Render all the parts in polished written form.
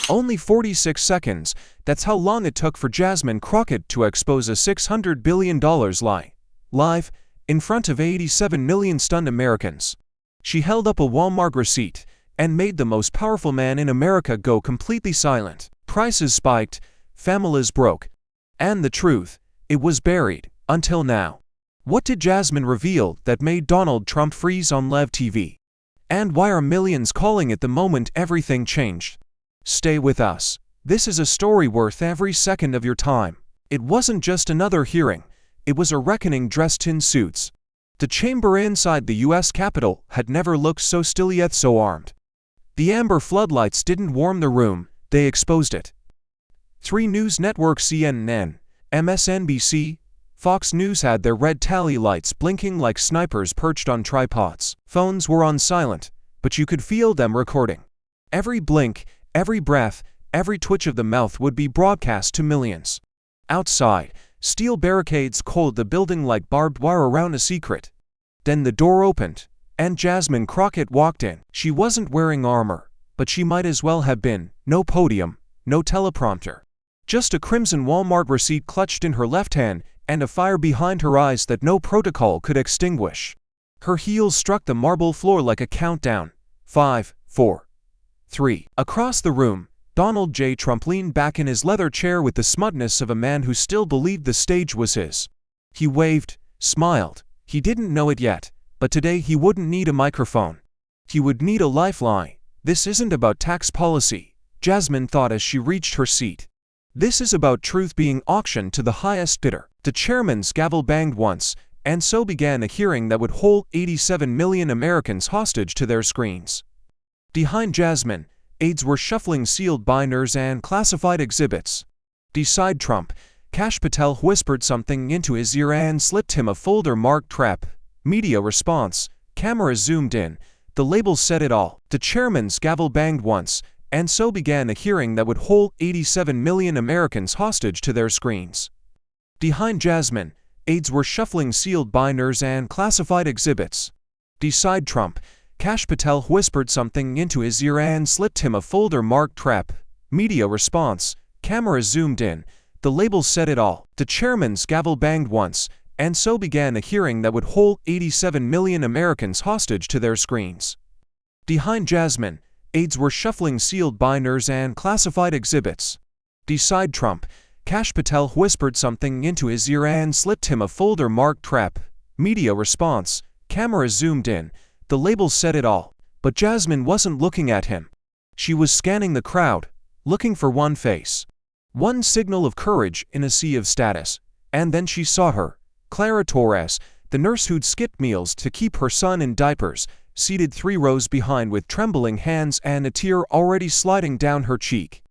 Only 46 seconds, that's how long it took for Jasmine Crockett to expose a $600 billion lie. Live, in front of 87 million stunned Americans. She held up a Walmart receipt and made the most powerful man in America go completely silent. Prices spiked, families broke. And the truth, it was buried, until now. What did Jasmine reveal that made Donald Trump freeze on live TV? And why are millions calling it the moment everything changed? Stay with us. This is a story worth every second of your time. It wasn't just another hearing, it was a reckoning dressed in suits. The chamber inside the U.S. Capitol had never looked so still yet so armed. The amber floodlights didn't warm the room, they exposed it. 3 news networks CNN, MSNBC, Fox News had their red tally lights blinking like snipers perched on tripods. Phones were on silent, but you could feel them recording. Every blink, every breath, every twitch of the mouth would be broadcast to millions. Outside, steel barricades coiled the building like barbed wire around a secret. Then the door opened, and Jasmine Crockett walked in. She wasn't wearing armor, but she might as well have been. No podium, no teleprompter. Just a crimson Walmart receipt clutched in her left hand and a fire behind her eyes that no protocol could extinguish. Her heels struck the marble floor like a countdown. 5, 4, 3. Across the room, Donald J. Trump leaned back in his leather chair with the smugness of a man who still believed the stage was his. He waved, smiled. He didn't know it yet, but today he wouldn't need a microphone. He would need a lifeline. This isn't about tax policy, Jasmine thought as she reached her seat. This is about truth being auctioned to the highest bidder. The chairman's gavel banged once, and so began a hearing that would hold 87 million Americans hostage to their screens. Behind Jasmine, aides were shuffling sealed binders and classified exhibits. Beside Trump, Kash Patel whispered something into his ear and slipped him a folder marked "Trap." Media response. Cameras zoomed in. The label said it all. The chairman's gavel banged once, and so began a hearing that would hold 87 million Americans hostage to their screens. Behind Jasmine, aides were shuffling sealed binders and classified exhibits. Beside Trump, Kash Patel whispered something into his ear and slipped him a folder marked "Trap." Media response. Cameras zoomed in. The label said it all. The chairman's gavel banged once, and so began a hearing that would hold 87 million Americans hostage to their screens. Behind Jasmine, aides were shuffling sealed binders and classified exhibits. Beside Trump, Kash Patel whispered something into his ear and slipped him a folder marked "Trap." Media response. Cameras zoomed in. The label said it all. But Jasmine wasn't looking at him. She was scanning the crowd, looking for one face. One signal of courage in a sea of status. And then she saw her. Clara Torres, the nurse who'd skipped meals to keep her son in diapers, seated 3 rows behind with trembling hands and a tear already sliding down her cheek.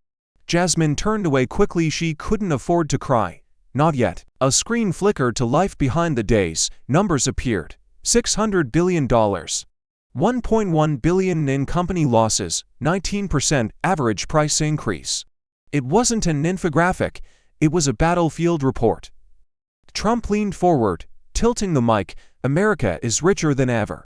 Jasmine turned away quickly. She couldn't afford to cry. Not yet. A screen flickered to life behind the days. Numbers appeared. $600 billion. $1.1 billion in company losses, 19% average price increase. It wasn't an infographic, it was a battlefield report. Trump leaned forward, tilting the mic. America is richer than ever.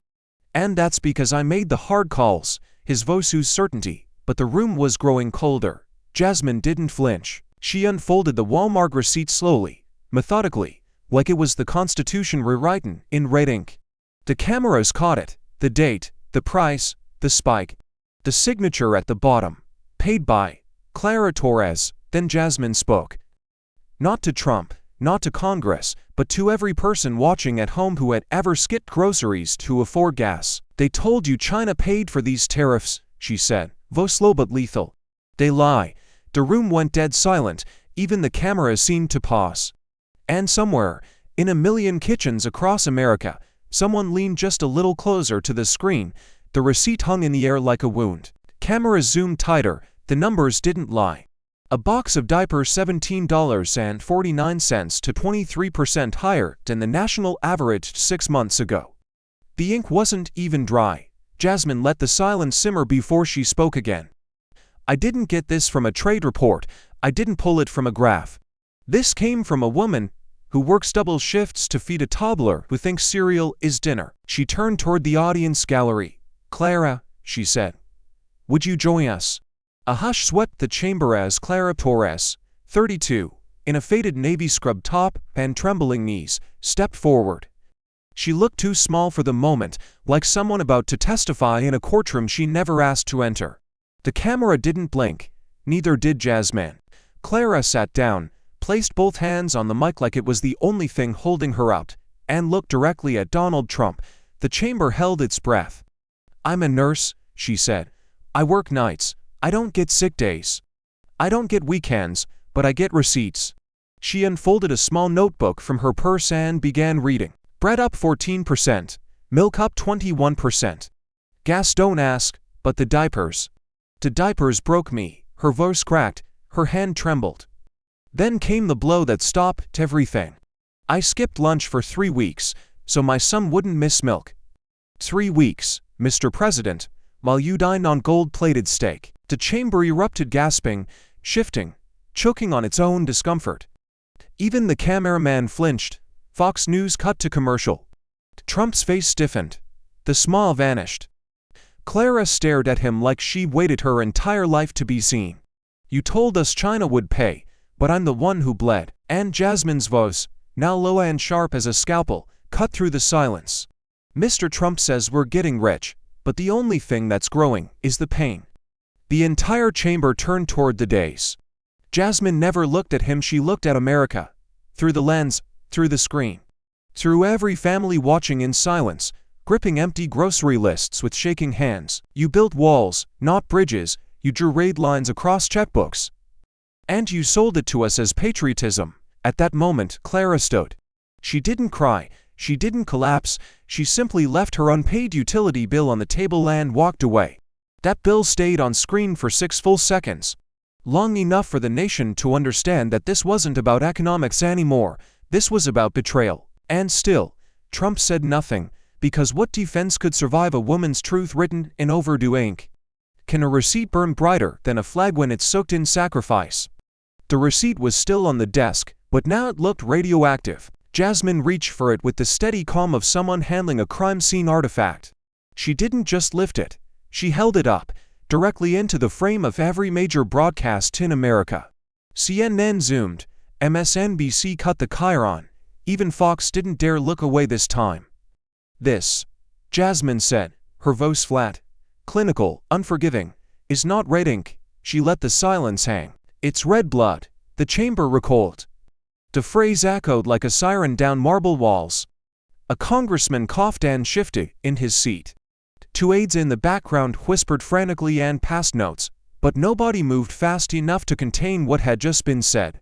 And that's because I made the hard calls, his voice oozed certainty, but the room was growing colder. Jasmine didn't flinch. She unfolded the Walmart receipt slowly, methodically, like it was the Constitution rewritten in red ink. The cameras caught it, the date, the price, the spike, the signature at the bottom. Paid by Clara Torres. Then Jasmine spoke. Not to Trump, not to Congress, but to every person watching at home who had ever skipped groceries to afford gas. They told you China paid for these tariffs, she said, voice slow but lethal. They lie. The room went dead silent, even the cameras seemed to pause. And somewhere, in a million kitchens across America, someone leaned just a little closer to the screen. The receipt hung in the air like a wound. Cameras zoomed tighter. The numbers didn't lie. A box of diapers $17.49 to 23% higher than the national average 6 months ago. The ink wasn't even dry. Jasmine let the silence simmer before she spoke again. I didn't get this from a trade report. I didn't pull it from a graph. This came from a woman who works double shifts to feed a toddler who thinks cereal is dinner. She turned toward the audience gallery. Clara, she said, would you join us? A hush swept the chamber as Clara Torres, 32, in a faded navy scrub top and trembling knees, stepped forward. She looked too small for the moment, like someone about to testify in a courtroom she never asked to enter. The camera didn't blink, neither did Jasmine. Clara sat down, placed both hands on the mic like it was the only thing holding her up, and looked directly at Donald Trump. The chamber held its breath. "I'm a nurse," she said. "I work nights. I don't get sick days. I don't get weekends, but I get receipts." She unfolded a small notebook from her purse and began reading. Bread up 14%, milk up 21%. Gas don't ask, but the diapers. The diapers broke me. Her voice cracked, her hand trembled. Then came the blow that stopped everything. I skipped lunch for 3 weeks, so my son wouldn't miss milk. 3 weeks, Mr. President, while you dined on gold-plated steak. The chamber erupted, gasping, shifting, choking on its own discomfort. Even the cameraman flinched. Fox News cut to commercial. Trump's face stiffened. The smile vanished. Clara stared at him like she waited her entire life to be seen. "You told us China would pay, but I'm the one who bled." And Jasmine's voice, now low and sharp as a scalpel, cut through the silence. "Mr. Trump says we're getting rich, but the only thing that's growing is the pain." The entire chamber turned toward the dais. Jasmine never looked at him, she looked at America. Through the lens, through the screen. Through every family watching in silence, gripping empty grocery lists with shaking hands. "You built walls, not bridges. You drew raid lines across checkbooks. And you sold it to us as patriotism." At that moment, Clara stood. She didn't cry, she didn't collapse, she simply left her unpaid utility bill on the table and walked away. That bill stayed on screen for 6 full seconds. Long enough for the nation to understand that this wasn't about economics anymore, this was about betrayal. And still, Trump said nothing, because what defense could survive a woman's truth written in overdue ink? Can a receipt burn brighter than a flag when it's soaked in sacrifice? The receipt was still on the desk, but now it looked radioactive. Jasmine reached for it with the steady calm of someone handling a crime scene artifact. She didn't just lift it, she held it up, directly into the frame of every major broadcast in America. CNN zoomed, MSNBC cut the chyron, even Fox didn't dare look away this time. "This," Jasmine said, her voice flat, clinical, unforgiving, "is not red ink." She let the silence hang. "It's red blood." The chamber recoiled. The phrase echoed like a siren down marble walls. A congressman coughed and shifted in his seat. 2 aides in the background whispered frantically and passed notes, but nobody moved fast enough to contain what had just been said.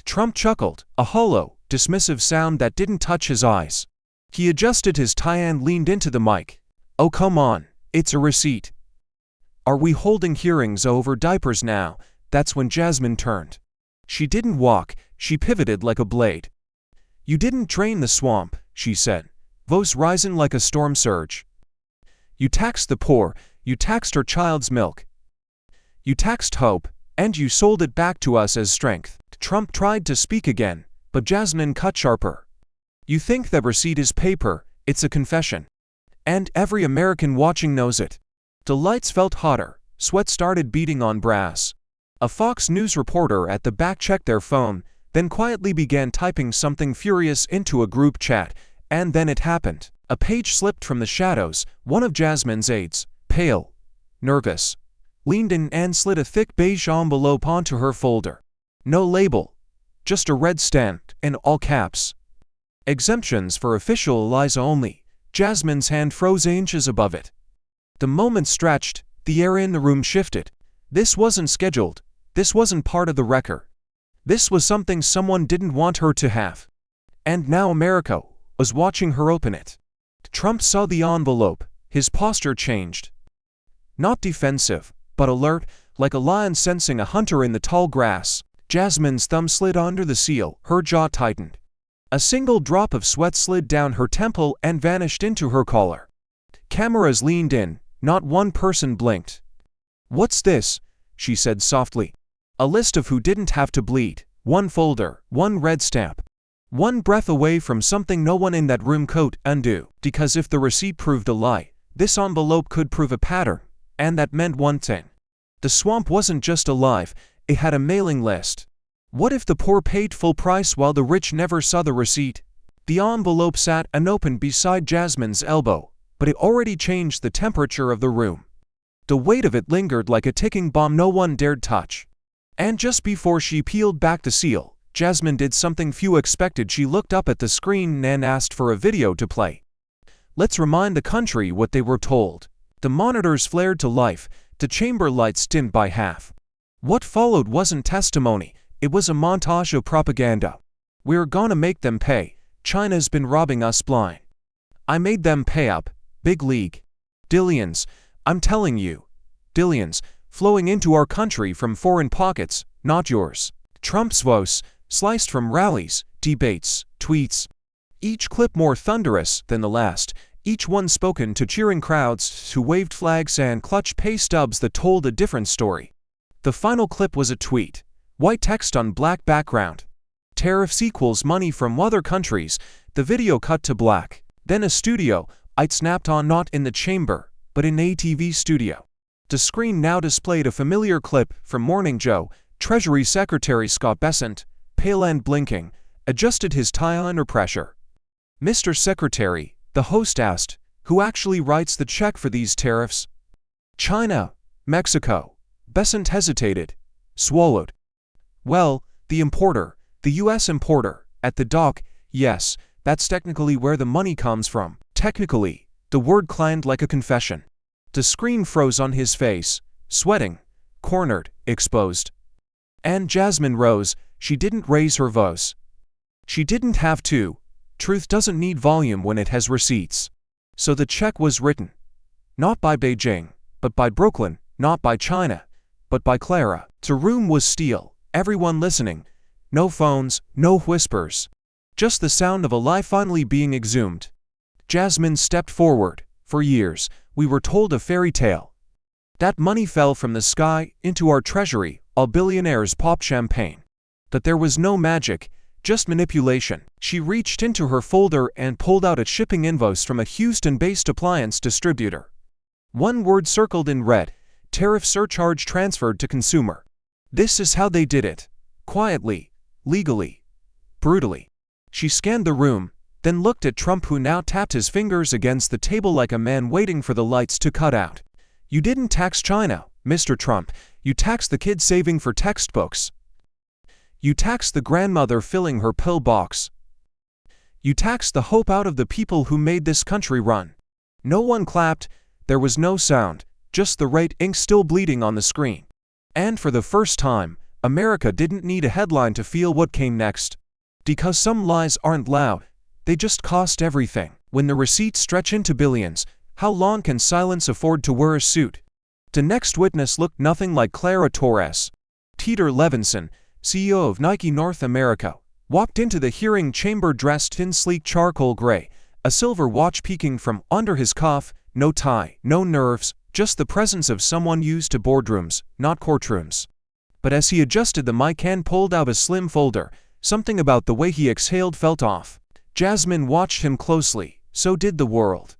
Trump chuckled, a hollow, dismissive sound that didn't touch his eyes. He adjusted his tie and leaned into the mic. "Oh, come on, it's a receipt. Are we holding hearings over diapers now?" That's when Jasmine turned. She didn't walk, she pivoted like a blade. "You didn't drain the swamp," she said, voice rising like a storm surge. "You taxed the poor, you taxed our child's milk. You taxed hope, and you sold it back to us as strength." Trump tried to speak again, but Jasmine cut sharper. "You think that receipt is paper, it's a confession. And every American watching knows it." The lights felt hotter, sweat started beading on brass. A Fox News reporter at the back checked their phone, then quietly began typing something furious into a group chat, and then it happened. A page slipped from the shadows. One of Jasmine's aides, pale, nervous, leaned in and slid a thick beige envelope onto her folder. No label, just a red stamp in all caps. "Exemptions for official Eliza only." Jasmine's hand froze inches above it. The moment stretched, the air in the room shifted. This wasn't scheduled. This wasn't part of the record. This was something someone didn't want her to have. And now America was watching her open it. Trump saw the envelope. His posture changed. Not defensive, but alert, like a lion sensing a hunter in the tall grass. Jasmine's thumb slid under the seal, her jaw tightened. A single drop of sweat slid down her temple and vanished into her collar. Cameras leaned in, not one person blinked. "What's this?" she said softly. A list of who didn't have to bleed. One folder, one red stamp. One breath away from something no one in that room could undo. Because if the receipt proved a lie, this envelope could prove a pattern, and that meant one thing. The swamp wasn't just alive, it had a mailing list. What if the poor paid full price while the rich never saw the receipt? The envelope sat unopened beside Jasmine's elbow, but it already changed the temperature of the room. The weight of it lingered like a ticking bomb no one dared touch. And just before she peeled back the seal, Jasmine did something few expected. She looked up at the screen and asked for a video to play. Let's remind the country what they were told. The monitors flared to life, the chamber lights dimmed by half. What followed wasn't testimony, it was a montage of propaganda. We're gonna make them pay. China's been robbing us blind. I made them pay up, big league. Billions, I'm telling you. Billions, flowing into our country from foreign pockets, not yours. Trump's voice, sliced from rallies, debates, tweets. Each clip more thunderous than the last, each one spoken to cheering crowds who waved flags and clutched pay stubs that told a different story. The final clip was a tweet, white text on black background. Tariffs equals money from other countries. The video cut to black. Then a studio, I'd snapped on not in the chamber, but in a TV studio. The screen now displayed a familiar clip from Morning Joe. Treasury Secretary Scott Bessent, pale and blinking, adjusted his tie under pressure. Mr. Secretary, the host asked, who actually writes the check for these tariffs? China, Mexico. Bessent hesitated, swallowed. Well, the importer, the U.S. importer, at the dock, yes, that's technically where the money comes from. Technically, the word clanged like a confession. The screen froze on his face, sweating, cornered, exposed. And Jasmine rose. She didn't raise her voice. She didn't have to. Truth doesn't need volume when it has receipts. So the check was written. Not by Beijing, but by Brooklyn, not by China, but by Clara. The room was still, everyone listening. No phones, no whispers. Just the sound of a lie finally being exhumed. Jasmine stepped forward. For years, we were told a fairy tale. That money fell from the sky into our treasury, all billionaires popped champagne. But there was no magic, just manipulation. She reached into her folder and pulled out a shipping invoice from a Houston-based appliance distributor. One word circled in red, tariff surcharge transferred to consumer. This is how they did it. Quietly, legally, brutally. She scanned the room, then looked at Trump, who now tapped his fingers against the table like a man waiting for the lights to cut out. You didn't tax China, Mr. Trump. You taxed the kid saving for textbooks. You taxed the grandmother filling her pill box. You taxed the hope out of the people who made this country run. No one clapped. There was no sound, just the red ink still bleeding on the screen. And for the first time, America didn't need a headline to feel what came next. Because some lies aren't loud, they just cost everything. When the receipts stretch into billions, how long can silence afford to wear a suit? The next witness looked nothing like Clara Torres. Peter Levinson, CEO of Nike North America, walked into the hearing chamber dressed in sleek charcoal gray, a silver watch peeking from under his cuff, no tie, no nerves, just the presence of someone used to boardrooms, not courtrooms. But as he adjusted the mic and pulled out a slim folder, something about the way he exhaled felt off. Jasmine watched him closely, so did the world.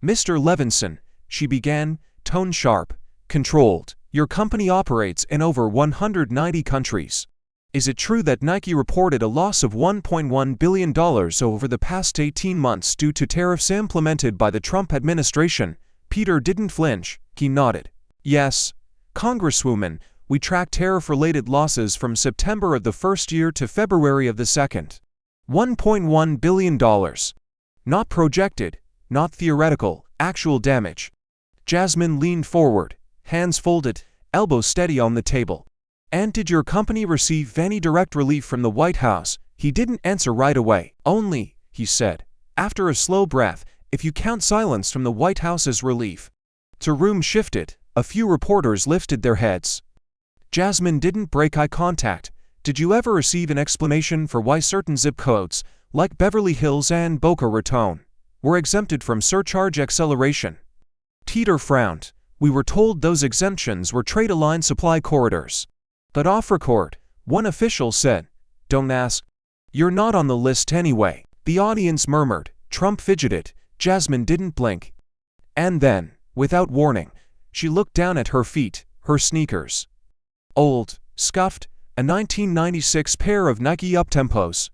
Mr. Levinson, she began, tone sharp, controlled. Your company operates in over 190 countries. Is it true that Nike reported a loss of $1.1 billion over the past 18 months due to tariffs implemented by the Trump administration? Peter didn't flinch, he nodded. Yes, Congresswoman, we track tariff-related losses from September of the first year to February of the second. $1.1 billion. Not projected, not theoretical, actual damage. Jasmine leaned forward, hands folded, elbows steady on the table. And did your company receive any direct relief from the White House? He didn't answer right away. Only, he said, after a slow breath, if you count silence from the White House as relief. The room shifted. A few reporters lifted their heads. Jasmine didn't break eye contact. Did you ever receive an explanation for why certain zip codes, like Beverly Hills and Boca Raton, were exempted from surcharge acceleration? Peter frowned. We were told those exemptions were trade-aligned supply corridors. But off record, one official said, don't ask. You're not on the list anyway. The audience murmured. Trump fidgeted. Jasmine didn't blink. And then, without warning, she looked down at her feet, her sneakers. Old, scuffed, a 1996 pair of Nike Uptempos.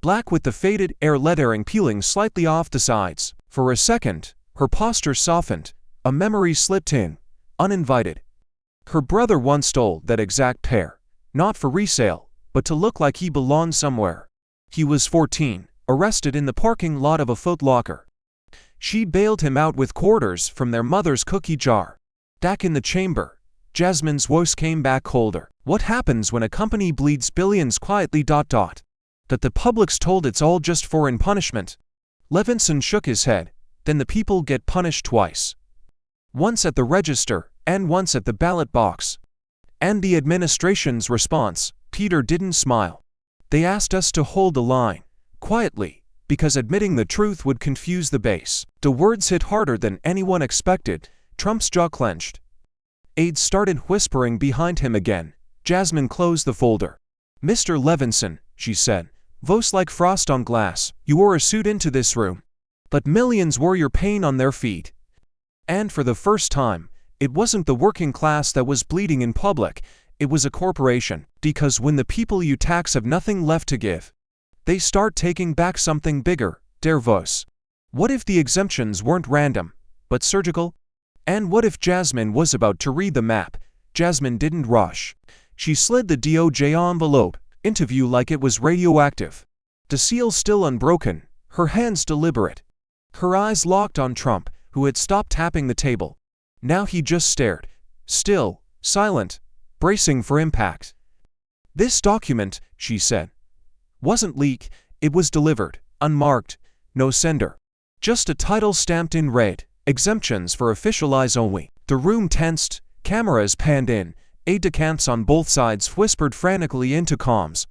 Black with the faded air leathering peeling slightly off the sides. For a second, her posture softened, a memory slipped in, uninvited. Her brother once stole that exact pair, not for resale, but to look like he belonged somewhere. He was 14, arrested in the parking lot of a Foot Locker. She bailed him out with quarters from their mother's cookie jar. Back in the chamber, Jasmine's voice came back colder. What happens when a company bleeds billions quietly? That the public's told it's all just for in punishment. Levinson shook his head. Then the people get punished twice. Once at the register, and once at the ballot box. And the administration's response, Peter didn't smile. They asked us to hold the line, quietly, because admitting the truth would confuse the base. The words hit harder than anyone expected. Trump's jaw clenched. Aides started whispering behind him again. Jasmine closed the folder. Mr. Levinson, she said, voice like frost on glass, you wore a suit into this room. But millions wore your pain on their feet. And for the first time, it wasn't the working class that was bleeding in public, it was a corporation. Because when the people you tax have nothing left to give, they start taking back something bigger, their voice. What if the exemptions weren't random, but surgical? And what if Jasmine was about to read the map? Jasmine didn't rush. She slid the DOJ envelope into view like it was radioactive. The seal still unbroken, her hands deliberate. Her eyes locked on Trump, who had stopped tapping the table. Now he just stared, still, silent, bracing for impact. This document, she said, wasn't leaked, it was delivered, unmarked, no sender. Just a title stamped in red, exemptions for official eyes only. The room tensed, cameras panned in, aide-de-camps on both sides whispered frantically into comms.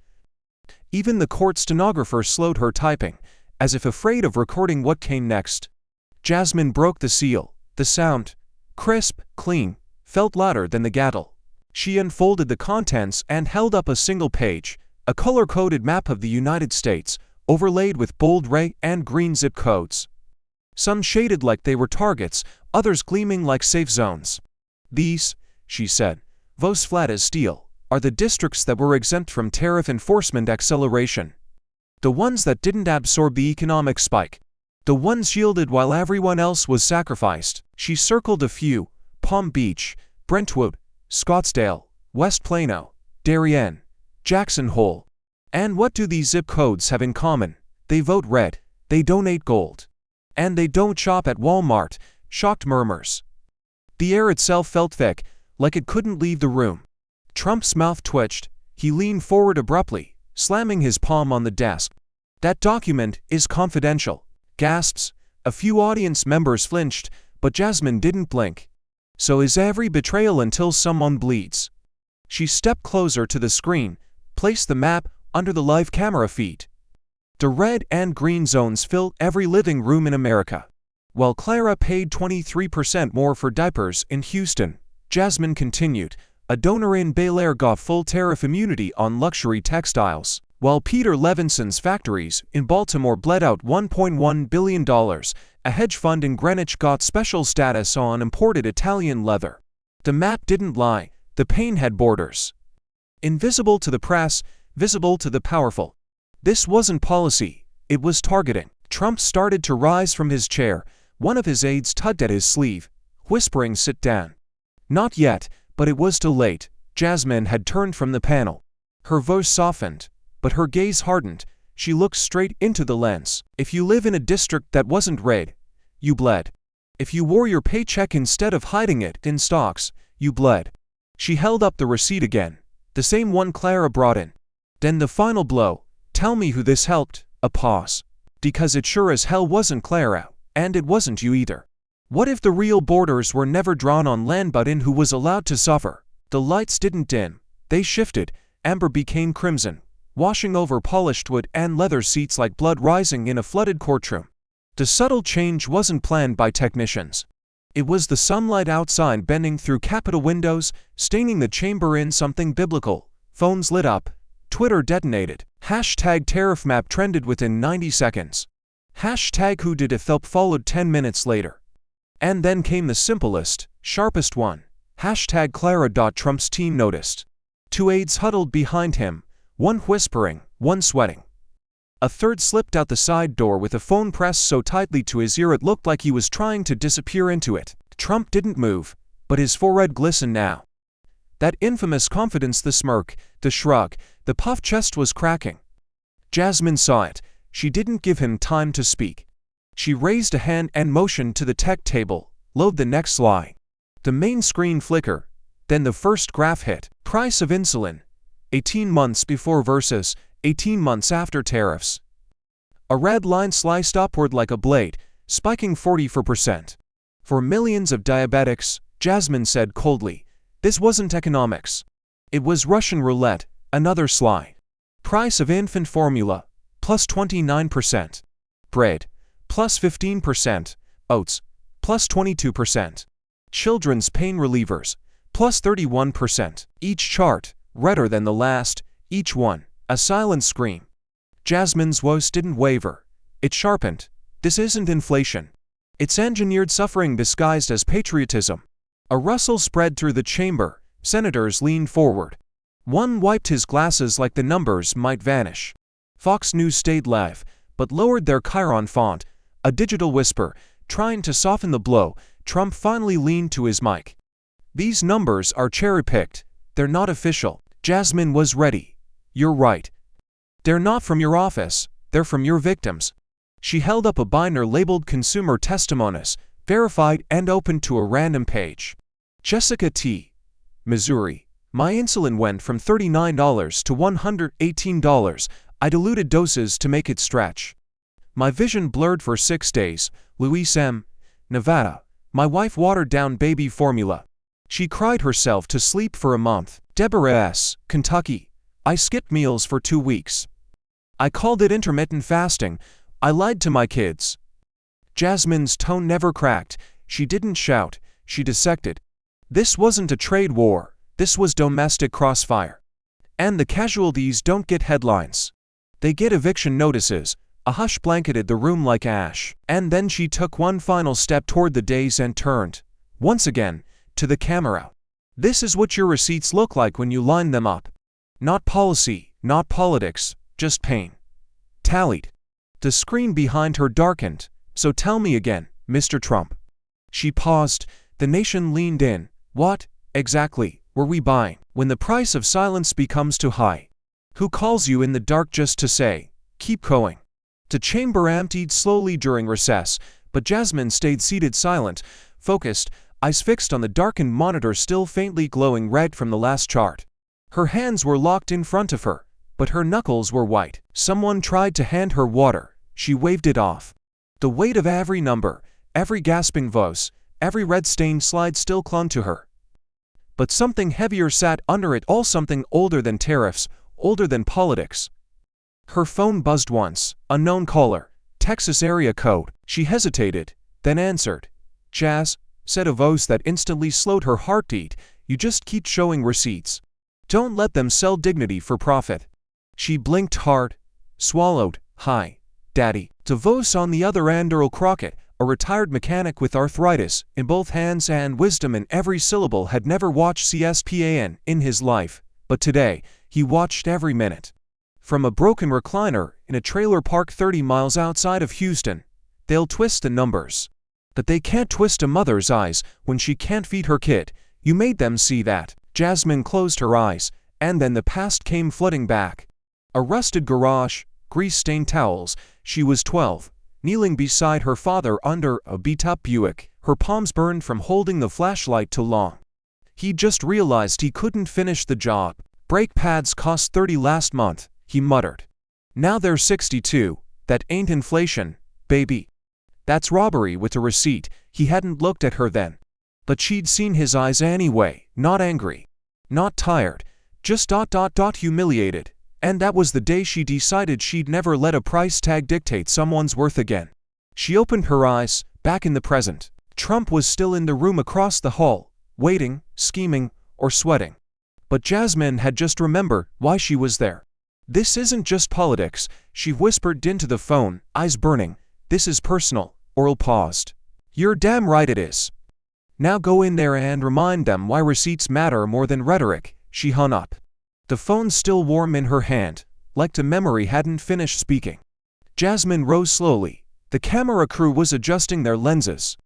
Even the court stenographer slowed her typing, as if afraid of recording what came next. Jasmine broke the seal. The sound, crisp, clean, felt louder than the gavel. She unfolded the contents and held up a single page, a color-coded map of the United States, overlaid with bold red and green zip codes. Some shaded like they were targets, others gleaming like safe zones. These, she said, voice flat as steel, are the districts that were exempt from tariff enforcement acceleration. The ones that didn't absorb the economic spike. The ones shielded while everyone else was sacrificed. She circled a few: Palm Beach, Brentwood, Scottsdale, West Plano, Darien, Jackson Hole. And what do these zip codes have in common? They vote red, they donate gold. And they don't shop at Walmart. Shocked murmurs. The air itself felt thick, like it couldn't leave the room. Trump's mouth twitched. He leaned forward abruptly, slamming his palm on the desk. That document is confidential. Gasps. A few audience members flinched, but Jasmine didn't blink. So is every betrayal until someone bleeds. She stepped closer to the screen, placed the map under the live camera feed. The red and green zones fill every living room in America. While Clara paid 23% more for diapers in Houston, Jasmine continued, a donor in Bel Air got full tariff immunity on luxury textiles, while Peter Levinson's factories in Baltimore bled out $1.1 billion, a hedge fund in Greenwich got special status on imported Italian leather. The map didn't lie, the pain had borders. Invisible to the press, visible to the powerful. This wasn't policy, it was targeting. Trump started to rise from his chair. One of his aides tugged at his sleeve, whispering, "Sit down." Not yet, but it was too late. Jasmine had turned from the panel. Her voice softened, but her gaze hardened. She looked straight into the lens. If you live in a district that wasn't red, you bled. If you wore your paycheck instead of hiding it in stocks, you bled. She held up the receipt again, the same one Clara brought in. Then the final blow. Tell me who this helped. A pause. Because it sure as hell wasn't Clara, and it wasn't you either. What if the real borders were never drawn on land but in who was allowed to suffer? The lights didn't dim. They shifted. Amber became crimson, washing over polished wood and leather seats like blood rising in a flooded courtroom. The subtle change wasn't planned by technicians. It was the sunlight outside bending through Capitol windows, staining the chamber in something biblical. Phones lit up. Twitter detonated. Hashtag tariff map trended within 90 seconds. Hashtag who did it help followed 10 minutes later. And then came the simplest, sharpest one. Hashtag Clara. Trump's team noticed. 2 aides huddled behind him, one whispering, one sweating. A third slipped out the side door with a phone pressed so tightly to his ear it looked like he was trying to disappear into it. Trump didn't move, but his forehead glistened now. That infamous confidence, the smirk, the shrug, the puffed chest was cracking. Jasmine saw it. She didn't give him time to speak. She raised a hand and motioned to the tech table. Load the next slide. The main screen flickered. Then the first graph hit. Price of insulin. 18 months before versus 18 months after tariffs. A red line sliced upward like a blade, spiking 44%. For millions of diabetics, Jasmine said coldly, this wasn't economics. It was Russian roulette. Another slide. Price of infant formula, plus 29%. Bread, plus 15%. Oats, plus 22%. Children's pain relievers, plus 31%. Each chart, redder than the last, each one, a silent scream. Jasmine's voice didn't waver. It sharpened. This isn't inflation. It's engineered suffering disguised as patriotism. A rustle spread through the chamber. Senators leaned forward. One wiped his glasses like the numbers might vanish. Fox News stayed live, but lowered their chyron font, a digital whisper, trying to soften the blow. Trump finally leaned to his mic. These numbers are cherry-picked. They're not official. Jasmine was ready. You're right. They're not from your office. They're from your victims. She held up a binder labeled Consumer Testimonies, verified and opened to a random page. Jessica T. Missouri. My insulin went from $39 to $118. I diluted doses to make it stretch. My vision blurred for 6 days. Louise M. Nevada. My wife watered down baby formula. She cried herself to sleep for a month. Deborah S. Kentucky. I skipped meals for 2 weeks. I called it intermittent fasting. I lied to my kids. Jasmine's tone never cracked. She didn't shout. She dissected. This wasn't a trade war. This was domestic crossfire. And the casualties don't get headlines. They get eviction notices. A hush blanketed the room like ash. And then she took one final step toward the dais and turned, once again, to the camera. This is what your receipts look like when you line them up. Not policy, not politics, just pain. Tallied. The screen behind her darkened. So tell me again, Mr. Trump. She paused. The nation leaned in. What, exactly, were we buying? When the price of silence becomes too high. Who calls you in the dark just to say, keep going? The chamber emptied slowly during recess, but Jasmine stayed seated silent, focused, eyes fixed on the darkened monitor still faintly glowing red from the last chart. Her hands were locked in front of her, but her knuckles were white. Someone tried to hand her water. She waved it off. The weight of every number, every gasping voice, every red-stained slide still clung to her. But something heavier sat under it all, something older than tariffs, older than politics. Her phone buzzed once. Unknown caller. Texas area code. She hesitated, then answered. Jazz, said a voice that instantly slowed her heartbeat, you just keep showing receipts. Don't let them sell dignity for profit. She blinked hard, swallowed. Hi, Daddy. The voice on the other end, Earl Crockett, a retired mechanic with arthritis in both hands and wisdom in every syllable, had never watched CSPAN in his life, but today, he watched every minute. From a broken recliner in a trailer park 30 miles outside of Houston, they'll twist the numbers. But they can't twist a mother's eyes when she can't feed her kid. You made them see that. Jasmine closed her eyes, and then the past came flooding back. A rusted garage, grease-stained towels. She was 12, kneeling beside her father under a beat-up Buick, her palms burned from holding the flashlight too long. He'd just realized he couldn't finish the job. Brake pads cost $30 last month, he muttered. Now they're $62. That ain't inflation, baby. That's robbery with a receipt. He hadn't looked at her then. But she'd seen his eyes anyway, not angry, not tired, just humiliated. And that was the day she decided she'd never let a price tag dictate someone's worth again. She opened her eyes, back in the present. Trump was still in the room across the hall, waiting, scheming, or sweating. But Jasmine had just remembered why she was there. This isn't just politics, she whispered into the phone, eyes burning. This is personal. Earl paused. You're damn right it is. Now go in there and remind them why receipts matter more than rhetoric." She hung up. The phone still warm in her hand, like the memory hadn't finished speaking. Jasmine rose slowly. The camera crew was adjusting their lenses.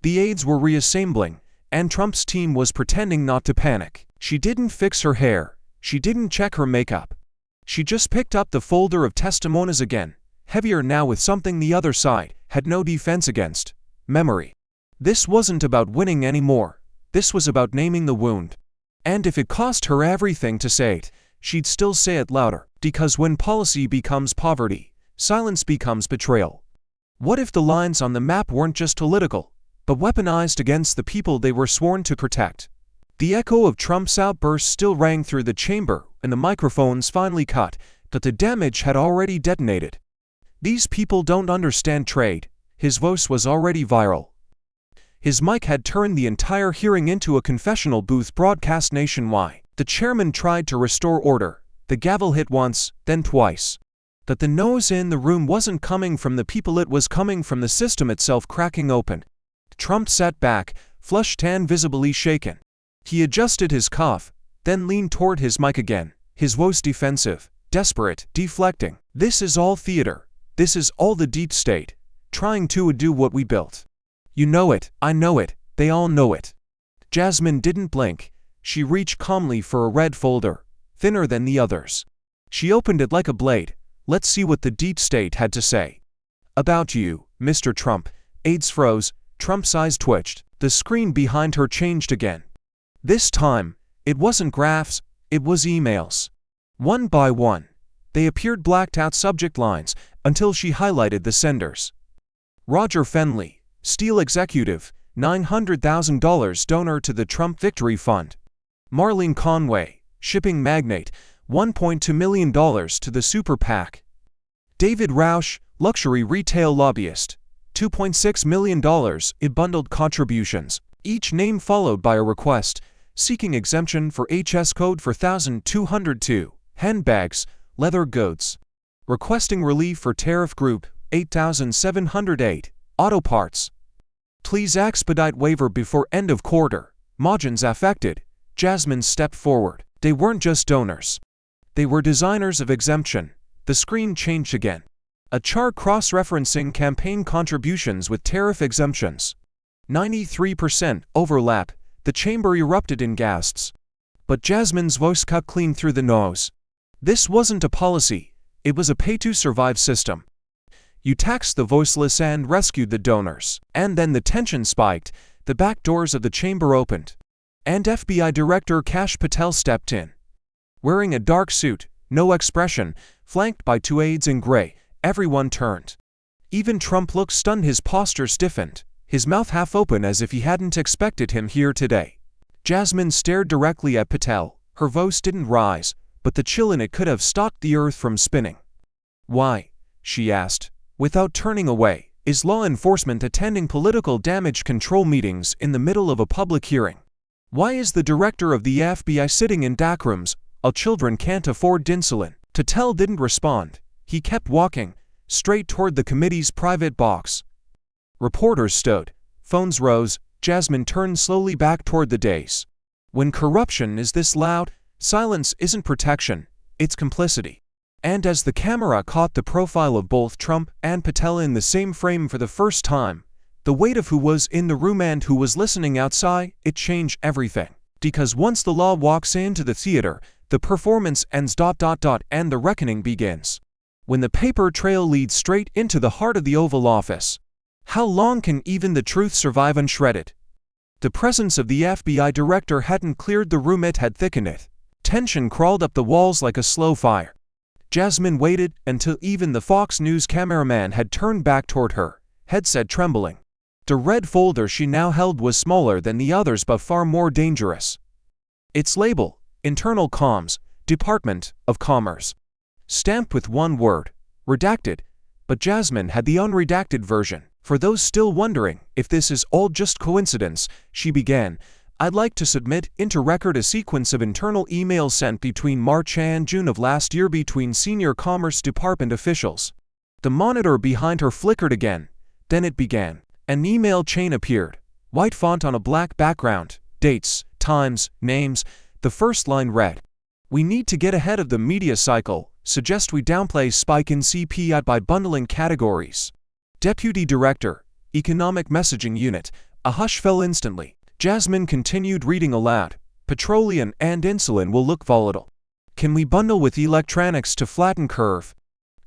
The aides were reassembling, and Trump's team was pretending not to panic. She didn't fix her hair. She didn't check her makeup. She just picked up the folder of testimonies again, heavier now with something the other side had no defense against: memory. This wasn't about winning anymore. This was about naming the wound. And if it cost her everything to say it, she'd still say it louder. Because when policy becomes poverty, silence becomes betrayal. What if the lines on the map weren't just political, but weaponized against the people they were sworn to protect? The echo of Trump's outburst still rang through the chamber, and the microphones finally cut, but the damage had already detonated. "These people don't understand trade." His voice was already viral. His mic had turned the entire hearing into a confessional booth broadcast nationwide. The chairman tried to restore order. The gavel hit once, then twice. But the noise in the room wasn't coming from the people, it was coming from the system itself cracking open. Trump sat back, flushed and visibly shaken. He adjusted his cough, then leaned toward his mic again, his voice defensive, desperate, deflecting. "This is all theater. This is all the deep state, trying to undo what we built. You know it, I know it, they all know it." Jasmine didn't blink. She reached calmly for a red folder, thinner than the others. She opened it like a blade. "Let's see what the deep state had to say." "About you, Mr. Trump." Aides froze. Trump's eyes twitched. The screen behind her changed again. This time, it wasn't graphs, it was emails. One by one, they appeared blacked out subject lines until she highlighted the senders. Roger Fenley, Steel executive, $900,000 donor to the Trump Victory Fund. Marlene Conway, shipping magnate, $1.2 million to the Super PAC. David Roush, luxury retail lobbyist, $2.6 million in bundled contributions, each name followed by a request seeking exemption for HS code 4202, handbags, leather goods. Requesting relief for Tariff Group, 8708, auto parts. Please expedite waiver before end of quarter. Margins affected. Jasmine stepped forward. They weren't just donors. They were designers of exemption. The screen changed again. A chart cross-referencing campaign contributions with tariff exemptions. 93% overlap. The chamber erupted in gasps. But Jasmine's voice cut clean through the noise. This wasn't a policy. It was a pay-to-survive system. You taxed the voiceless and rescued the donors. And then the tension spiked. The back doors of the chamber opened. And FBI Director Kash Patel stepped in. Wearing a dark suit, no expression, flanked by two aides in gray, everyone turned. Even Trump looked stunned, his posture stiffened, his mouth half open as if he hadn't expected him here today. Jasmine stared directly at Patel. Her voice didn't rise, but the chill in it could have stopped the earth from spinning. "Why?" she asked, without turning away. "Is law enforcement attending political damage control meetings in the middle of a public hearing? Why is the director of the FBI sitting in dark rooms? All children can't afford insulin." Patel didn't respond. He kept walking, straight toward the committee's private box. Reporters stood. Phones rose. Jasmine turned slowly back toward the dais. When corruption is this loud, silence isn't protection, it's complicity. And as the camera caught the profile of both Trump and Patel in the same frame for the first time, the weight of who was in the room and who was listening outside, it changed everything. Because once the law walks into the theater, the performance ends ... and the reckoning begins. When the paper trail leads straight into the heart of the Oval Office. How long can even the truth survive unshredded? The presence of the FBI director hadn't cleared the room, it had thickened it. Tension crawled up the walls like a slow fire. Jasmine waited until even the Fox News cameraman had turned back toward her, headset trembling. The red folder she now held was smaller than the others but far more dangerous. Its label, Internal Comms, Department of Commerce. Stamped with one word, redacted, but Jasmine had the unredacted version. For those still wondering if this is all just coincidence, she began, "I'd like to submit into record a sequence of internal emails sent between March and June of last year between senior Commerce Department officials." The monitor behind her flickered again. Then it began. An email chain appeared. White font on a black background, dates, times, names. The first line read, "We need to get ahead of the media cycle, suggest we downplay spike in CPI by bundling categories." Deputy Director, Economic Messaging Unit. A hush fell instantly. Jasmine continued reading aloud. "Petroleum and insulin will look volatile. Can we bundle with electronics to flatten curve?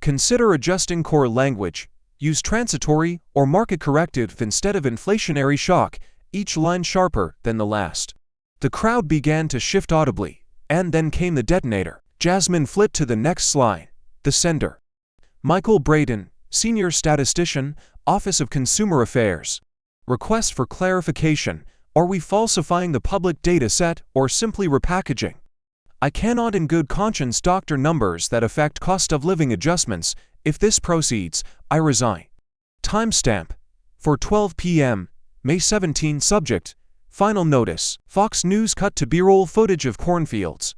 Consider adjusting core language. Use transitory or market corrective instead of inflationary shock," each line sharper than the last. The crowd began to shift audibly, and then came the detonator. Jasmine flipped to the next slide. The sender. Michael Braden, Senior Statistician, Office of Consumer Affairs. Request for clarification. Are we falsifying the public data set or simply repackaging? I cannot in good conscience doctor numbers that affect cost of living adjustments. If this proceeds, I resign. Timestamp. For 12 p.m., May 17. Subject. Final notice. Fox News cut to B-roll footage of cornfields.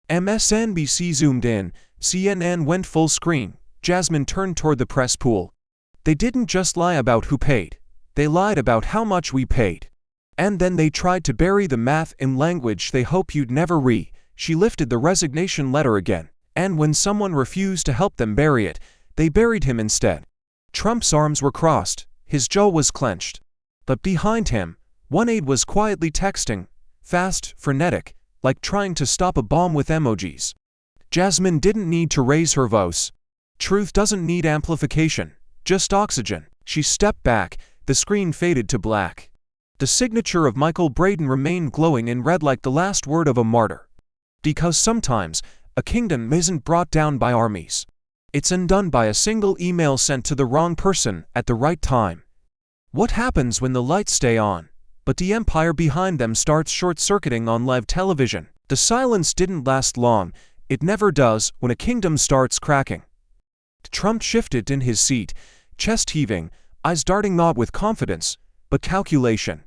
MSNBC zoomed in. CNN went full screen. Jasmine turned toward the press pool. They didn't just lie about who paid. They lied about how much we paid. And then they tried to bury the math in language they hope you'd never read. She lifted the resignation letter again, and when someone refused to help them bury it, they buried him instead. Trump's arms were crossed, his jaw was clenched. But behind him, one aide was quietly texting, fast, frenetic, like trying to stop a bomb with emojis. Jasmine didn't need to raise her voice. Truth doesn't need amplification, just oxygen. She stepped back, the screen faded to black. The signature of Michael Braden remained glowing in red like the last word of a martyr. Because sometimes, a kingdom isn't brought down by armies. It's undone by a single email sent to the wrong person at the right time. What happens when the lights stay on, but the empire behind them starts short-circuiting on live television? The silence didn't last long. It never does when a kingdom starts cracking. Trump shifted in his seat, chest heaving, eyes darting not with confidence, but calculation.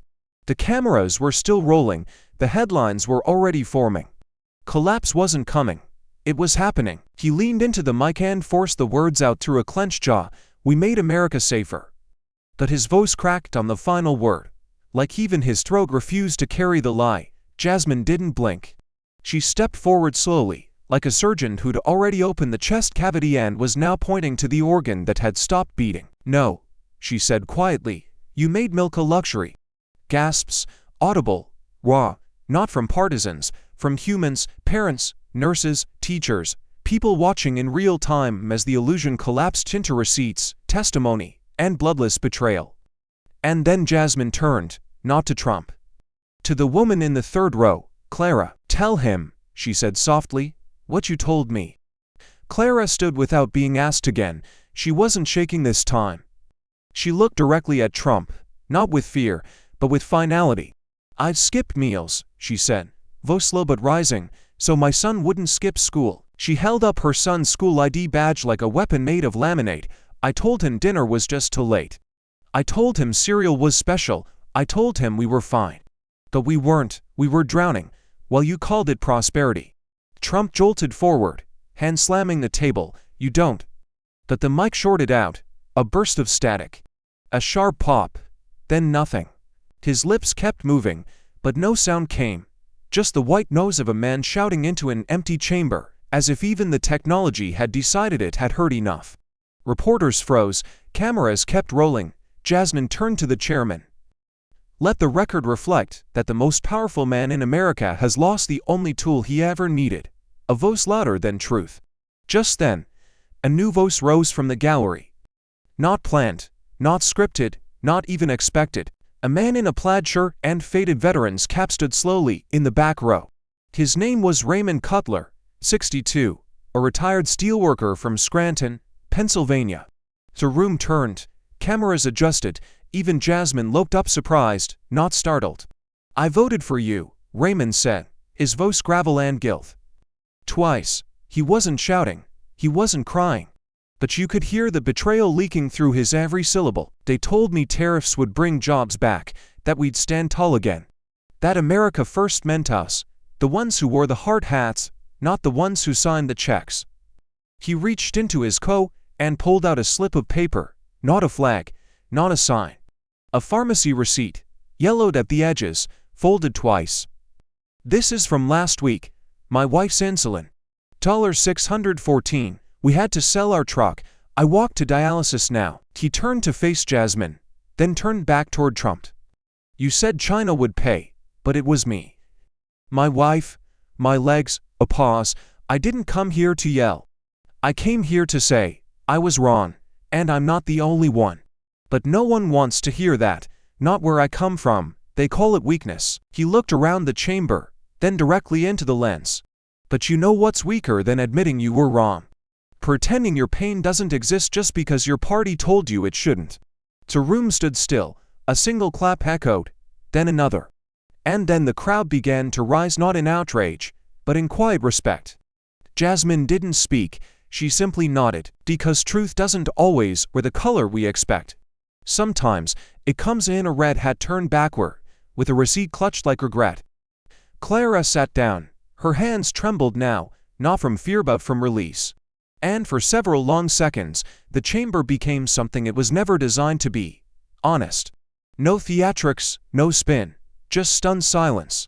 The cameras were still rolling, the headlines were already forming. Collapse wasn't coming. It was happening. He leaned into the mic and forced the words out through a clenched jaw. "We made America safer." But his voice cracked on the final word. Like even his throat refused to carry the lie. Jasmine didn't blink. She stepped forward slowly, like a surgeon who'd already opened the chest cavity and was now pointing to the organ that had stopped beating. "No," she said quietly, "you made milk a luxury." Gasps, audible, raw, not from partisans, from humans, parents, nurses, teachers, people watching in real time as the illusion collapsed into receipts, testimony, and bloodless betrayal. And then Jasmine turned, not to Trump. To the woman in the third row. "Clara, tell him," she said softly, "what you told me." Clara stood without being asked again. She wasn't shaking this time. She looked directly at Trump, not with fear, but with finality. "I've skipped meals," she said, voice low but rising, "so my son wouldn't skip school." She held up her son's school ID badge like a weapon made of laminate. "I told him dinner was just too late. I told him cereal was special. I told him we were fine. But we weren't. We were drowning. Well, you called it prosperity." Trump jolted forward, hand slamming the table. "You don't." But the mic shorted out. A burst of static. A sharp pop. Then nothing. His lips kept moving, but no sound came. Just the white nose of a man shouting into an empty chamber, as if even the technology had decided it had heard enough. Reporters froze, cameras kept rolling. Jasmine turned to the chairman. "Let the record reflect that the most powerful man in America has lost the only tool he ever needed." A voice louder than truth. Just then, a new voice rose from the gallery. Not planned, not scripted, not even expected. A man in a plaid shirt and faded veteran's cap stood slowly in the back row. His name was Raymond Cutler, 62, a retired steelworker from Scranton, Pennsylvania. The room turned, cameras adjusted, even Jasmine looked up surprised, not startled. "I voted for you," Raymond said, his voice gravel and guilt. Twice. He wasn't shouting, he wasn't crying. But you could hear the betrayal leaking through his every syllable. "They told me tariffs would bring jobs back, that we'd stand tall again. That America first meant us, the ones who wore the hard hats, not the ones who signed the checks." He reached into his coat and pulled out a slip of paper, not a flag, not a sign. A pharmacy receipt. yellowed at the edges, folded twice. This is from last week. My wife's insulin. $614. We had to sell our truck. I walk to dialysis now. He turned to face Jasmine, then turned back toward Trump. You said China would pay, but it was me. My wife, my legs, a pause. I didn't come here to yell. I came here to say, I was wrong, and I'm not the only one. But no one wants to hear that, not where I come from. They call it weakness. He looked around the chamber, then directly into the lens. But you know what's weaker than admitting you were wrong? Pretending your pain doesn't exist just because your party told you it shouldn't. The room stood still, a single clap echoed, then another. And then the crowd began to rise, not in outrage, but in quiet respect. Jasmine didn't speak, she simply nodded, because truth doesn't always wear the color we expect. Sometimes, it comes in a red hat turned backward, with a receipt clutched like regret. Clara sat down. Her hands trembled now, not from fear but from release. And for several long seconds, the chamber became something it was never designed to be. Honest. No theatrics, no spin. Just stunned silence.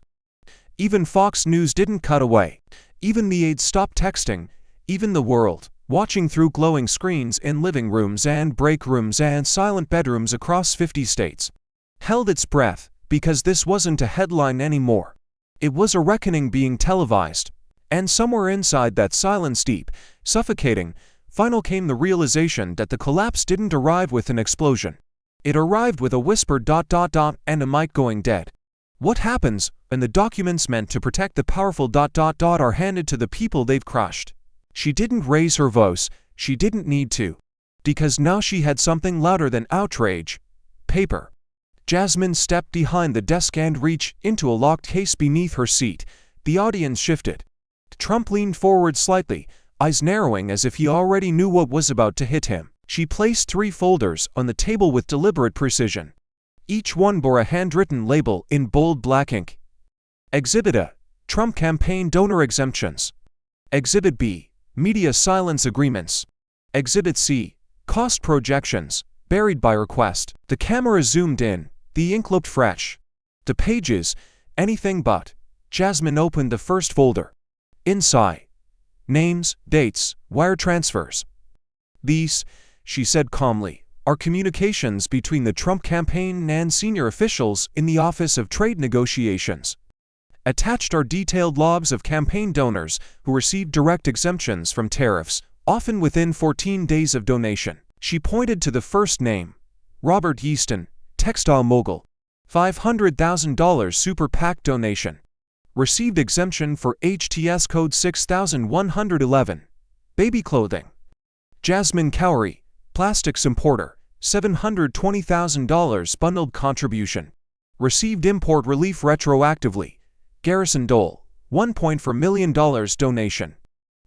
Even Fox News didn't cut away. Even the aides stopped texting. Even the world, watching through glowing screens in living rooms and break rooms and silent bedrooms across 50 states, held its breath, because this wasn't a headline anymore. It was a reckoning being televised. And somewhere inside that silence, deep, suffocating, final came the realization that the collapse didn't arrive with an explosion. It arrived with a whispered ... and a mic going dead. What happens when the documents meant to protect the powerful ... are handed to the people they've crushed? She didn't raise her voice, she didn't need to. Because now she had something louder than outrage. Paper. Jasmine stepped behind the desk and reached into a locked case beneath her seat. The audience shifted. Trump leaned forward slightly, eyes narrowing as if he already knew what was about to hit him. She placed 3 folders on the table with deliberate precision. Each one bore a handwritten label in bold black ink. Exhibit A. Trump campaign donor exemptions. Exhibit B. Media silence agreements. Exhibit C. Cost projections, buried by request. The camera zoomed in. The ink looked fresh. The pages, anything but. Jasmine opened the first folder. Inside. Names, dates, wire transfers. These, she said calmly, are communications between the Trump campaign and senior officials in the Office of Trade Negotiations. Attached are detailed logs of campaign donors who received direct exemptions from tariffs, often within 14 days of donation. She pointed to the first name. Robert Easton, textile mogul. $500,000 super PAC donation. Received exemption for HTS code 6111. Baby clothing. Jasmine Cowery, plastics importer, $720,000 bundled contribution. Received import relief retroactively. Garrison Dole, $1.4 million donation.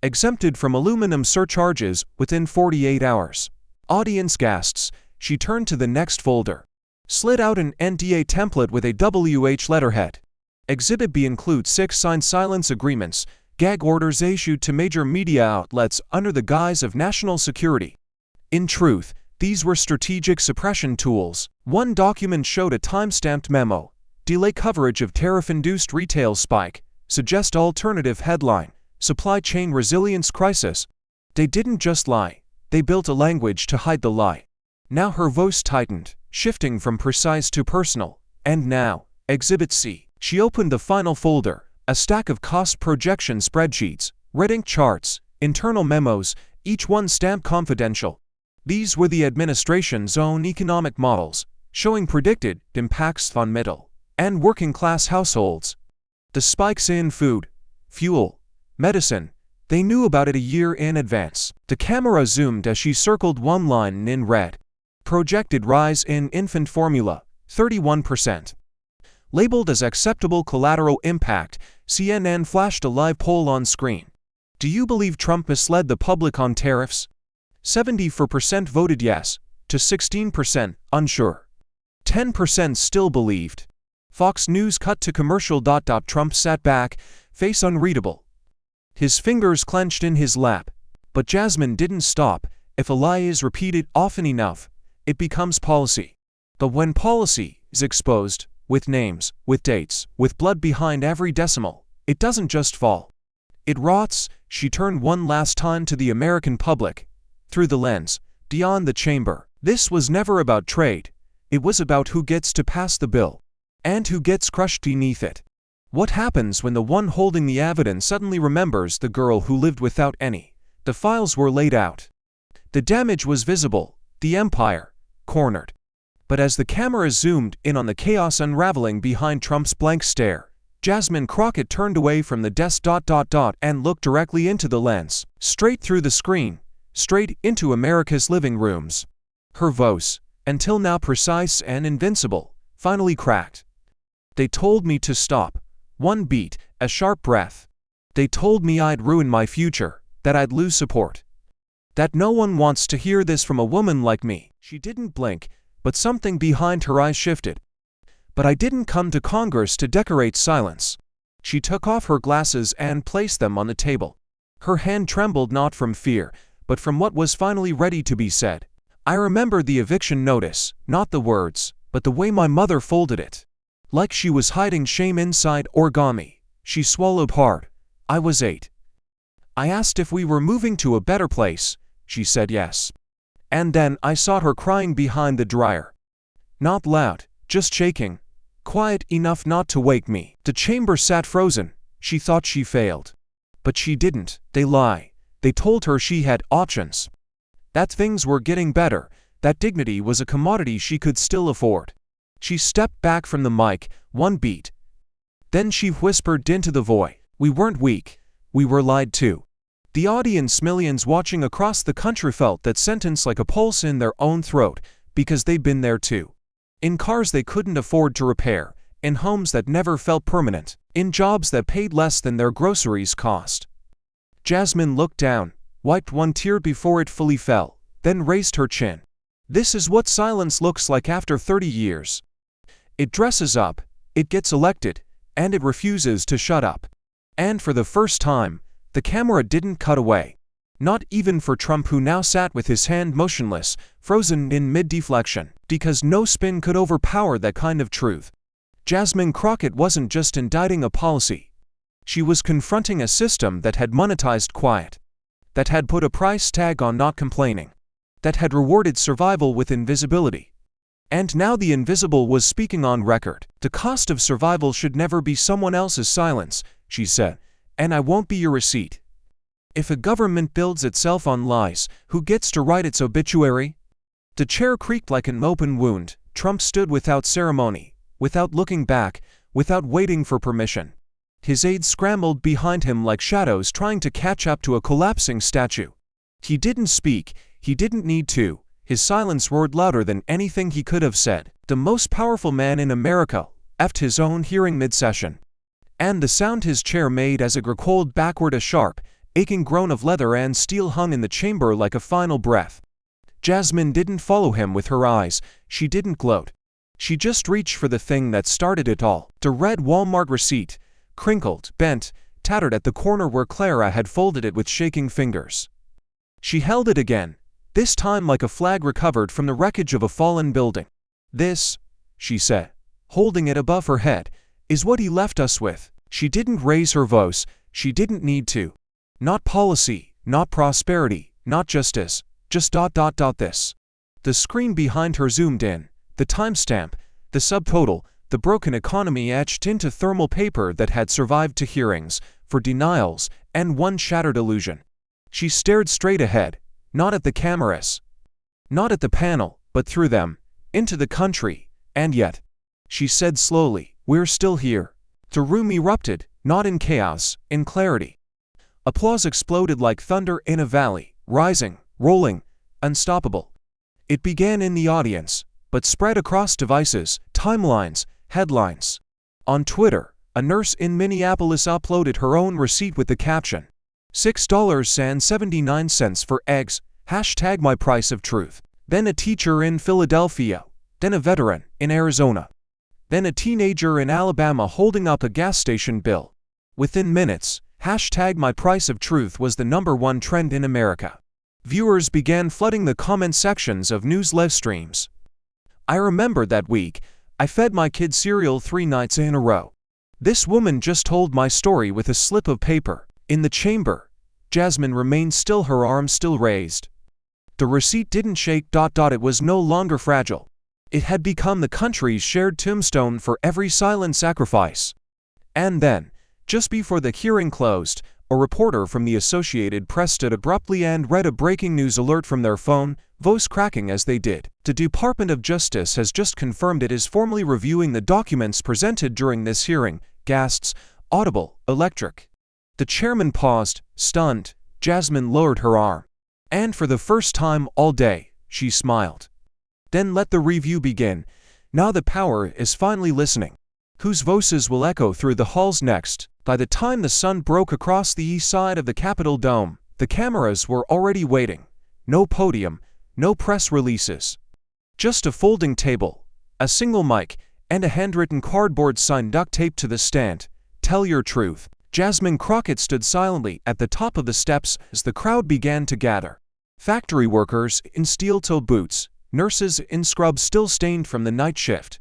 Exempted from aluminum surcharges within 48 hours. Audience gasps. She turned to the next folder. Slid out an NDA template with a WH letterhead. Exhibit B includes 6 signed silence agreements, gag orders issued to major media outlets under the guise of national security. In truth, these were strategic suppression tools. One document showed a time-stamped memo. Delay coverage of tariff-induced retail spike. Suggest alternative headline. Supply chain resilience crisis. They didn't just lie. They built a language to hide the lie. Now her voice tightened, shifting from precise to personal. And now, Exhibit C. She opened the final folder, a stack of cost projection spreadsheets, red ink charts, internal memos, each one stamped confidential. These were the administration's own economic models, showing predicted impacts on middle and working-class households. The spikes in food, fuel, medicine, they knew about it a year in advance. The camera zoomed as she circled one line in red. Projected rise in infant formula, 31%. Labeled as acceptable collateral impact, CNN flashed a live poll on screen. Do you believe Trump misled the public on tariffs? 74% voted yes, to 16% unsure. 10% still believed. Fox News cut to commercial. Trump sat back, face unreadable. His fingers clenched in his lap. But Jasmine didn't stop. If a lie is repeated often enough, it becomes policy. But when policy is exposed, with names, with dates, with blood behind every decimal. It doesn't just fall. It rots. She turned one last time to the American public, through the lens, beyond the chamber. This was never about trade. It was about who gets to pass the bill, and who gets crushed beneath it. What happens when the one holding the evidence suddenly remembers the girl who lived without any? The files were laid out. The damage was visible, the empire cornered. But as the camera zoomed in on the chaos unraveling behind Trump's blank stare, Jasmine Crockett turned away from the desk and looked directly into the lens, straight through the screen, straight into America's living rooms. Her voice, until now precise and invincible, finally cracked. They told me to stop. One beat, a sharp breath. They told me I'd ruin my future, that I'd lose support. That no one wants to hear this from a woman like me. She didn't blink, but something behind her eyes shifted. But I didn't come to Congress to decorate silence. She took off her glasses and placed them on the table. Her hand trembled not from fear, but from what was finally ready to be said. I remember the eviction notice, not the words, but the way my mother folded it. Like she was hiding shame inside origami. She swallowed hard. I was 8. I asked if we were moving to a better place. She said yes. And then I saw her crying behind the dryer. Not loud, just shaking. Quiet enough not to wake me. The chamber sat frozen. She thought she failed. But she didn't. They lie. They told her she had options. That things were getting better. That dignity was a commodity she could still afford. She stepped back from the mic, one beat. Then she whispered into the void. We weren't weak. We were lied to. The audience, millions watching across the country, felt that sentence like a pulse in their own throat, because they'd been there too. In cars they couldn't afford to repair, in homes that never felt permanent, in jobs that paid less than their groceries cost. Jasmine looked down, wiped one tear before it fully fell, then raised her chin. This is what silence looks like after 30 years. It dresses up, it gets elected, and it refuses to shut up. And for the first time, the camera didn't cut away. Not even for Trump, who now sat with his hand motionless, frozen in mid-deflection, because no spin could overpower that kind of truth. Jasmine Crockett wasn't just indicting a policy. She was confronting a system that had monetized quiet, that had put a price tag on not complaining, that had rewarded survival with invisibility. And now the invisible was speaking on record. The cost of survival should never be someone else's silence, she said, and I won't be your receipt. If a government builds itself on lies, who gets to write its obituary? The chair creaked like an open wound. Trump stood without ceremony, without looking back, without waiting for permission. His aides scrambled behind him like shadows trying to catch up to a collapsing statue. He didn't speak, he didn't need to. His silence roared louder than anything he could have said. The most powerful man in America effed his own hearing mid-session. And the sound his chair made as it recoiled backward, a sharp, aching groan of leather and steel, hung in the chamber like a final breath. Jasmine didn't follow him with her eyes. She didn't gloat. She just reached for the thing that started it all. The red Walmart receipt, crinkled, bent, tattered at the corner where Clara had folded it with shaking fingers. She held it again, this time like a flag recovered from the wreckage of a fallen building. This, she said, holding it above her head, is what he left us with. She didn't raise her voice. She didn't need to. Not policy, not prosperity, not justice, just this. The screen behind her zoomed in, the timestamp, the subtotal, the broken economy etched into thermal paper that had survived to hearings, for denials, and one shattered illusion. She stared straight ahead, not at the cameras, not at the panel, but through them, into the country. And yet, she said slowly, we're still here. The room erupted, not in chaos, in clarity. Applause exploded like thunder in a valley, rising, rolling, unstoppable. It began in the audience, but spread across devices, timelines, headlines. On Twitter, a nurse in Minneapolis uploaded her own receipt with the caption, $6.79 for eggs, hashtag my price of truth. Then a teacher in Philadelphia, then a veteran in Arizona, then a teenager in Alabama holding up a gas station bill. Within minutes, hashtag my price of truth was the #1 trend in America. Viewers began flooding the comment sections of news live streams. I remember that week, I fed my kid cereal 3 nights in a row. This woman just told my story with a slip of paper. In the chamber, Jasmine remained still, her arms still raised. The receipt didn't shake. It was no longer fragile. It had become the country's shared tombstone for every silent sacrifice. And then, just before the hearing closed, a reporter from the Associated Press stood abruptly and read a breaking news alert from their phone, voice cracking as they did. The Department of Justice has just confirmed it is formally reviewing the documents presented during this hearing. Gasps, audible, electric. The chairman paused, stunned. Jasmine lowered her arm. And for the first time all day, she smiled. Then let the review begin. Now the power is finally listening. Whose voices will echo through the halls next? By the time the sun broke across the east side of the Capitol dome, the cameras were already waiting. No podium, no press releases. Just a folding table, a single mic, and a handwritten cardboard sign duct taped to the stand. Tell your truth. Jasmine Crockett stood silently at the top of the steps as the crowd began to gather. Factory workers in steel-toed boots, nurses in scrubs still stained from the night shift.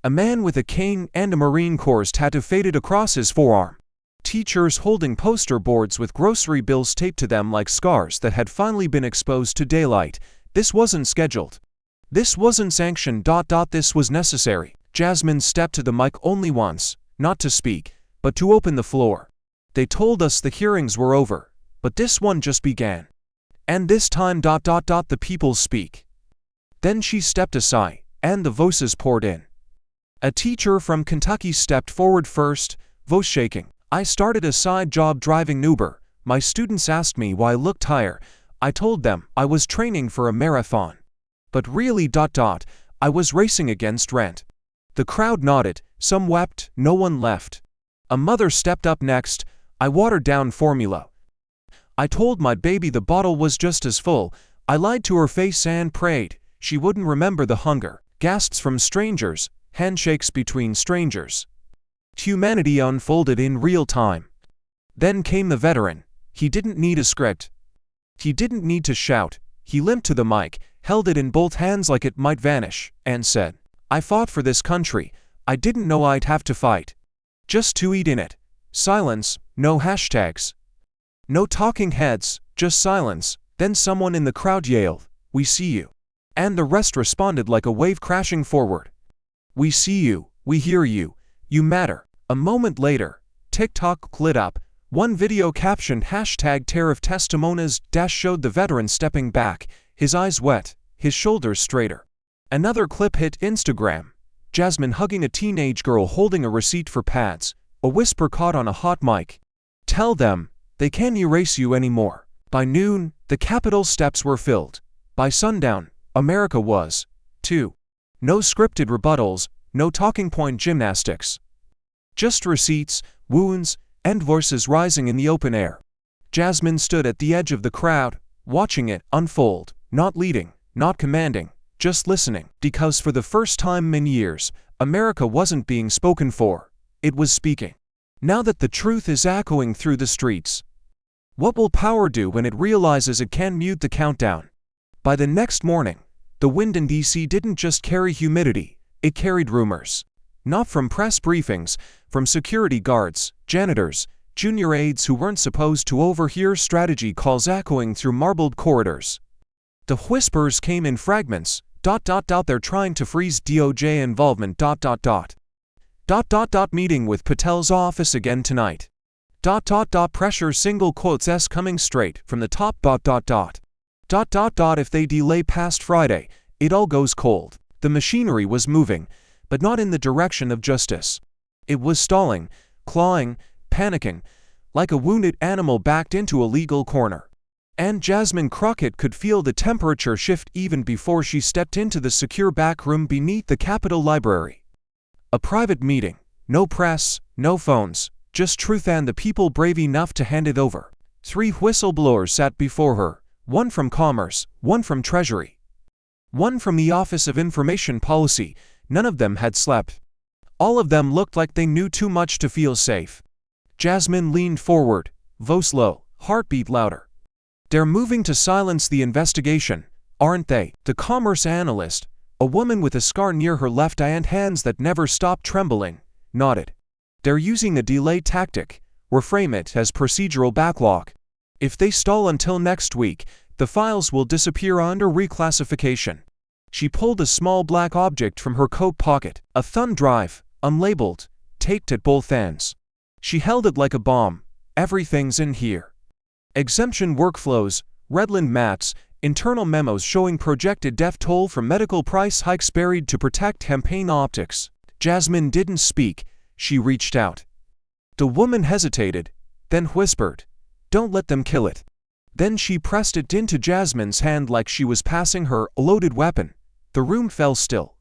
A man with a cane and a Marine Corps tattoo faded across his forearm. Teachers holding poster boards with grocery bills taped to them like scars that had finally been exposed to daylight. This wasn't scheduled. This wasn't sanctioned. This was necessary. Jasmine stepped to the mic only once, not to speak, but to open the floor. They told us the hearings were over, but this one just began. And this time the people speak. Then she stepped aside, and the voices poured in. A teacher from Kentucky stepped forward first, voice shaking. I started a side job driving Uber. My students asked me why I looked tired. I told them I was training for a marathon. But really I was racing against rent. The crowd nodded, some wept, no one left. A mother stepped up next. I watered down formula. I told my baby the bottle was just as full. I lied to her face and prayed she wouldn't remember the hunger. Gasps from strangers, handshakes between strangers. Humanity unfolded in real time. Then came the veteran. He didn't need a script. He didn't need to shout. He limped to the mic, held it in both hands like it might vanish, and said, I fought for this country. I didn't know I'd have to fight. Just to eat in it. Silence, no hashtags. No talking heads, just silence. Then someone in the crowd yelled, we see you. And the rest responded like a wave crashing forward. We see you, we hear you, you matter. A moment later, TikTok lit up. One video captioned #Tariff testimonies showed the veteran stepping back, his eyes wet, his shoulders straighter. Another clip hit Instagram. Jasmine hugging a teenage girl holding a receipt for pads. A whisper caught on a hot mic. Tell them, they can't erase you anymore. By noon, the Capitol steps were filled. By sundown, America was, too. No scripted rebuttals, no talking point gymnastics. Just receipts, wounds, and voices rising in the open air. Jasmine stood at the edge of the crowd, watching it unfold, not leading, not commanding, just listening. Because for the first time in years, America wasn't being spoken for, it was speaking. Now that the truth is echoing through the streets, what will power do when it realizes it can mute the countdown? By the next morning, the wind in D.C. didn't just carry humidity, it carried rumors. Not from press briefings, from security guards, janitors, junior aides who weren't supposed to overhear strategy calls echoing through marbled corridors. The whispers came in fragments. They're trying to freeze DOJ involvement. Meeting with Patel's office again tonight. Pressure single quotes S coming straight from the top. If they delay past Friday, it all goes cold. The machinery was moving, but not in the direction of justice. It was stalling, clawing, panicking, like a wounded animal backed into a legal corner. And Jasmine Crockett could feel the temperature shift even before she stepped into the secure back room beneath the Capitol Library. A private meeting, no press, no phones, just truth and the people brave enough to hand it over. 3 whistleblowers sat before her, one from Commerce, one from Treasury, one from the Office of Information Policy. None of them had slept. All of them looked like they knew too much to feel safe. Jasmine leaned forward, voice low, heartbeat louder. They're moving to silence the investigation, aren't they? The Commerce analyst, A woman with a scar near her left eye and hands that never stopped trembling nodded. They're using a delay tactic. Reframe it as procedural backlog. If they stall until next week, the files will disappear under reclassification. She pulled a small black object from her coat pocket, a thumb drive, unlabeled, taped at both ends. She held it like a bomb. Everything's in here. Exemption workflows, Redland mats, internal memos showing projected death toll from medical price hikes buried to protect campaign optics. Jasmine didn't speak. She reached out. The woman hesitated, then whispered, "Don't let them kill it." Then she pressed it into Jasmine's hand like she was passing her a loaded weapon. The room fell still.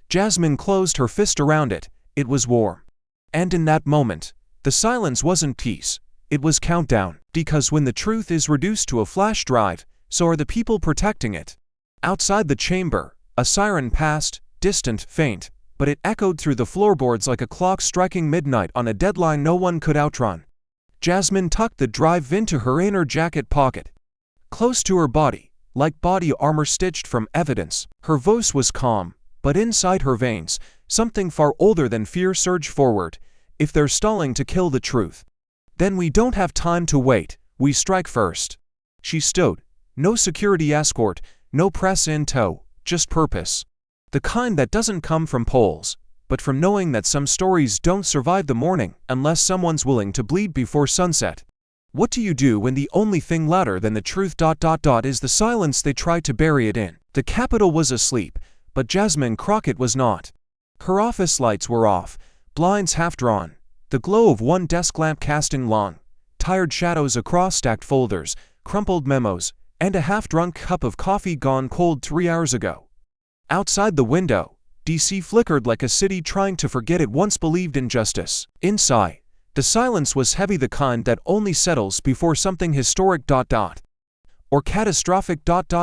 Jasmine closed her fist around it. It was warm. And in that moment, the silence wasn't peace. It was countdown. Because when the truth is reduced to a flash drive, so are the people protecting it. Outside the chamber, a siren passed, distant, faint, but it echoed through the floorboards like a clock striking midnight on a deadline no one could outrun. Jasmine tucked the drive into her inner jacket pocket. Close to her body, like body armor stitched from evidence, her voice was calm, but inside her veins, something far older than fear surged forward. If they're stalling to kill the truth, then we don't have time to wait, we strike first. She stood. No security escort, no press in tow, just purpose. The kind that doesn't come from polls, but from knowing that some stories don't survive the morning unless someone's willing to bleed before sunset. What do you do when the only thing louder than the truth is the silence they try to bury it in? The Capitol was asleep, but Jasmine Crockett was not. Her office lights were off, blinds half drawn, the glow of one desk lamp casting long, tired shadows across stacked folders, crumpled memos, and a half-drunk cup of coffee gone cold 3 hours ago. Outside the window, DC flickered like a city trying to forget it once believed in justice. Inside, the silence was heavy, the kind that only settles before something historic or catastrophic.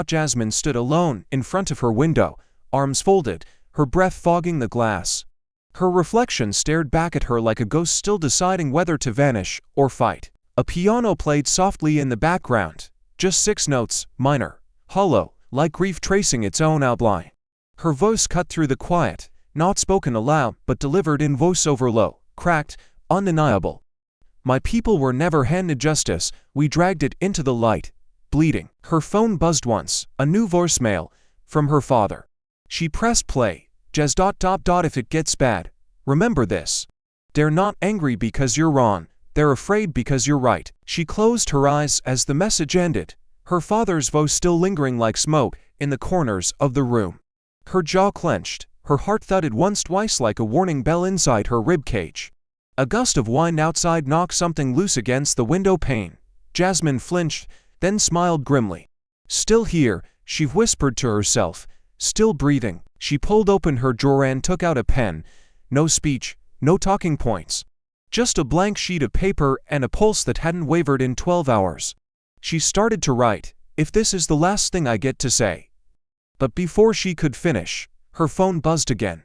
Jasmine stood alone in front of her window, arms folded, her breath fogging the glass. Her reflection stared back at her like a ghost still deciding whether to vanish or fight. A piano played softly in the background. Just 6 notes, minor, hollow, like grief tracing its own outline. Her voice cut through the quiet, not spoken aloud but delivered in voiceover low, cracked, undeniable. My people were never handed justice, we dragged it into the light, bleeding. Her phone buzzed once, a new voicemail, from her father. She pressed play. Jazz. If it gets bad, remember this. They're not angry because you're wrong. They're afraid because you're right. She closed her eyes as the message ended, her father's voice still lingering like smoke in the corners of the room. Her jaw clenched, her heart thudded once twice like a warning bell inside her ribcage. A gust of wind outside knocked something loose against the window pane. Jasmine flinched, then smiled grimly. Still here, she whispered to herself, still breathing. She pulled open her drawer and took out a pen. No speech, no talking points. Just a blank sheet of paper and a pulse that hadn't wavered in 12 hours. She started to write, "If this is the last thing I get to say." But before she could finish, her phone buzzed again.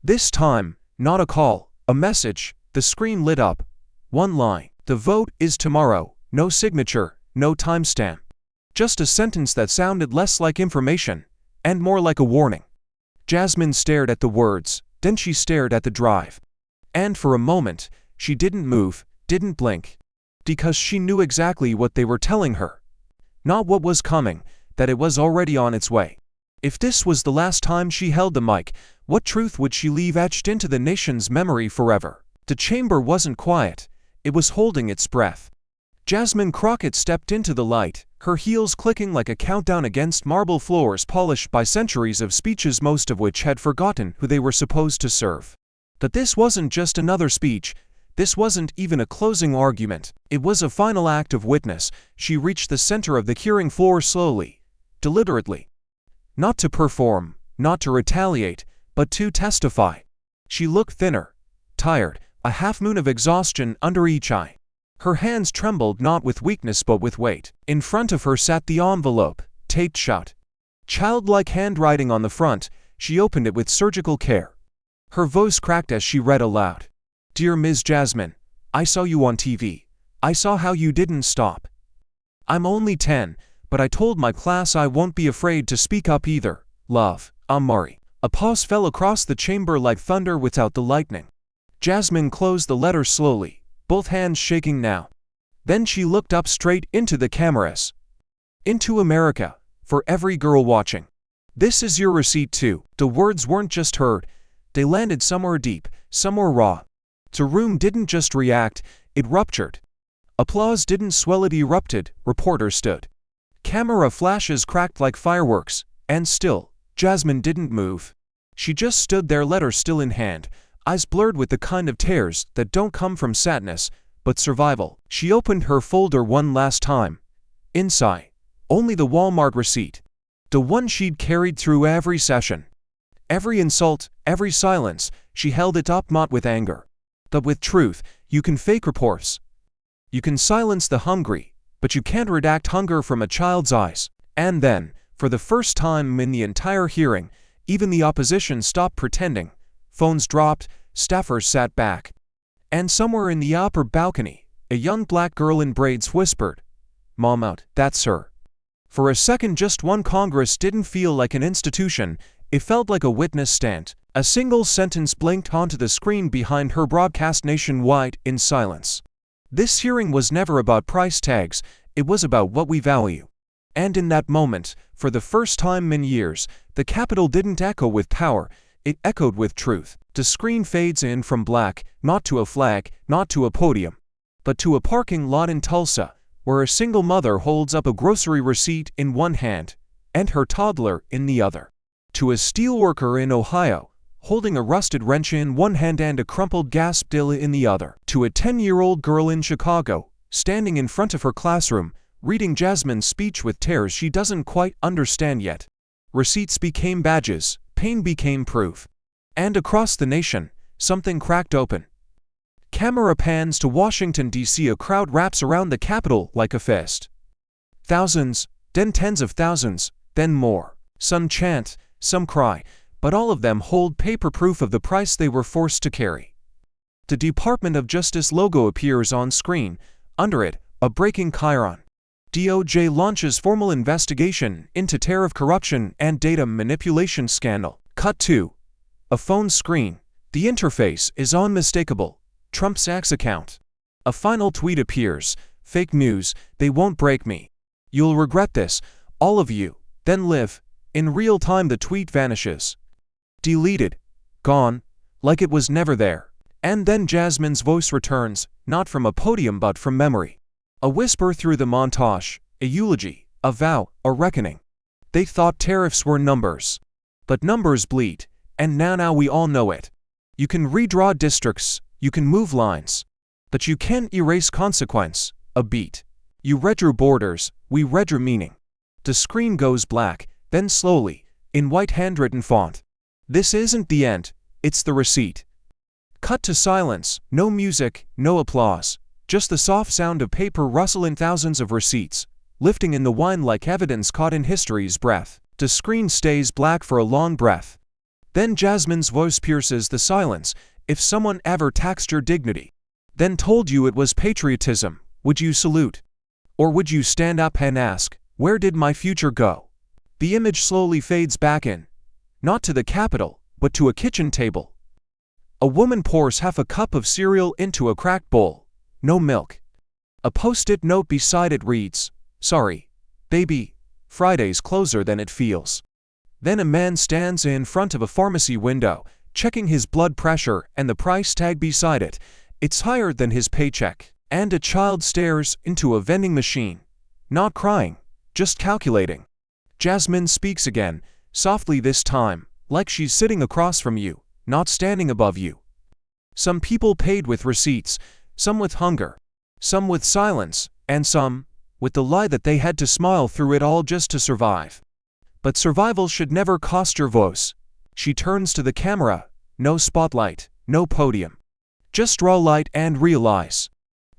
This time, not a call, a message. The screen lit up. One line. The vote is tomorrow. No signature, no timestamp. Just a sentence that sounded less like information, and more like a warning. Jasmine stared at the words, then she stared at the drive. And for a moment, she didn't move, didn't blink. Because she knew exactly what they were telling her. Not what was coming, that it was already on its way. If this was the last time she held the mic, what truth would she leave etched into the nation's memory forever? The chamber wasn't quiet, it was holding its breath. Jasmine Crockett stepped into the light, her heels clicking like a countdown against marble floors polished by centuries of speeches, most of which had forgotten who they were supposed to serve. But this wasn't just another speech. This wasn't even a closing argument. It was a final act of witness. She reached the center of the hearing floor slowly, deliberately. Not to perform, not to retaliate, but to testify. She looked thinner, tired, a half-moon of exhaustion under each eye. Her hands trembled not with weakness but with weight. In front of her sat the envelope, taped shut. Childlike handwriting on the front, she opened it with surgical care. Her voice cracked as she read aloud. "Dear Ms. Jasmine, I saw you on TV. I saw how you didn't stop. I'm only 10, but I told my class I won't be afraid to speak up either. Love, Amari." A pause fell across the chamber like thunder without the lightning. Jasmine closed the letter slowly, both hands shaking now. Then she looked up straight into the cameras. Into America, for every girl watching. This is your receipt too. The words weren't just heard, they landed somewhere deep, somewhere raw. The room didn't just react, it ruptured. Applause didn't swell, it erupted. Reporters stood. Camera flashes cracked like fireworks, and still, Jasmine didn't move. She just stood there, letter still in hand, eyes blurred with the kind of tears that don't come from sadness, but survival. She opened her folder one last time. Inside, only the Walmart receipt. The one she'd carried through every session. Every insult, every silence, she held it up not with anger, but with truth. You can fake reports. You can silence the hungry, but you can't redact hunger from a child's eyes. And then, for the first time in the entire hearing, even the opposition stopped pretending. Phones dropped, staffers sat back. And somewhere in the upper balcony, a young black girl in braids whispered, "Mom out, that's her." For a second, just one, Congress didn't feel like an institution, it felt like a witness stand. A single sentence blinked onto the screen behind her, broadcast nationwide in silence. This hearing was never about price tags, it was about what we value. And in that moment, for the first time in years, the Capitol didn't echo with power, it echoed with truth. The screen fades in from black, not to a flag, not to a podium, but to a parking lot in Tulsa, where a single mother holds up a grocery receipt in one hand, and her toddler in the other. To a steelworker in Ohio, holding a rusted wrench in one hand and a crumpled gas bill in the other. To a 10-year-old girl in Chicago, standing in front of her classroom, reading Jasmine's speech with tears she doesn't quite understand yet. Receipts became badges, pain became proof. And across the nation, something cracked open. Camera pans to Washington, D.C. A crowd wraps around the Capitol like a fist. Thousands, then tens of thousands, then more. Some chant, some cry, but all of them hold paper proof of the price they were forced to carry. The Department of Justice logo appears on screen, under it, a breaking chyron. DOJ launches formal investigation into tariff corruption and data manipulation scandal. Cut to a phone screen. The interface is unmistakable. Trump's X account. A final tweet appears. Fake news, they won't break me. You'll regret this, all of you. Then live. In real time the tweet vanishes. Deleted. Gone. Like it was never there. And then Jasmine's voice returns, not from a podium but from memory. A whisper through the montage, a eulogy, a vow, a reckoning. They thought tariffs were numbers. But numbers bleed, and now we all know it. You can redraw districts, you can move lines. But you can't erase consequence, a beat. You redrew borders, we redrew meaning. The screen goes black, then slowly, in white handwritten font. This isn't the end, it's the receipt. Cut to silence, no music, no applause. Just the soft sound of paper rustle in thousands of receipts, lifting in the wind like evidence caught in history's breath. The screen stays black for a long breath. Then Jasmine's voice pierces the silence. If someone ever taxed your dignity, then told you it was patriotism, would you salute? Or would you stand up and ask, where did my future go? The image slowly fades back in. Not to the Capitol, but to a kitchen table. A woman pours half a cup of cereal into a cracked bowl. No milk. A post-it note beside it reads, "Sorry, baby, Friday's closer than it feels." Then a man stands in front of a pharmacy window, checking his blood pressure and the price tag beside it. It's higher than his paycheck. And a child stares into a vending machine. Not crying, just calculating. Jasmine speaks again, softly this time, like she's sitting across from you, not standing above you. Some people paid with receipts, some with hunger, some with silence, and some with the lie that they had to smile through it all just to survive. But survival should never cost your voice. She turns to the camera, no spotlight, no podium. Just raw light and realize.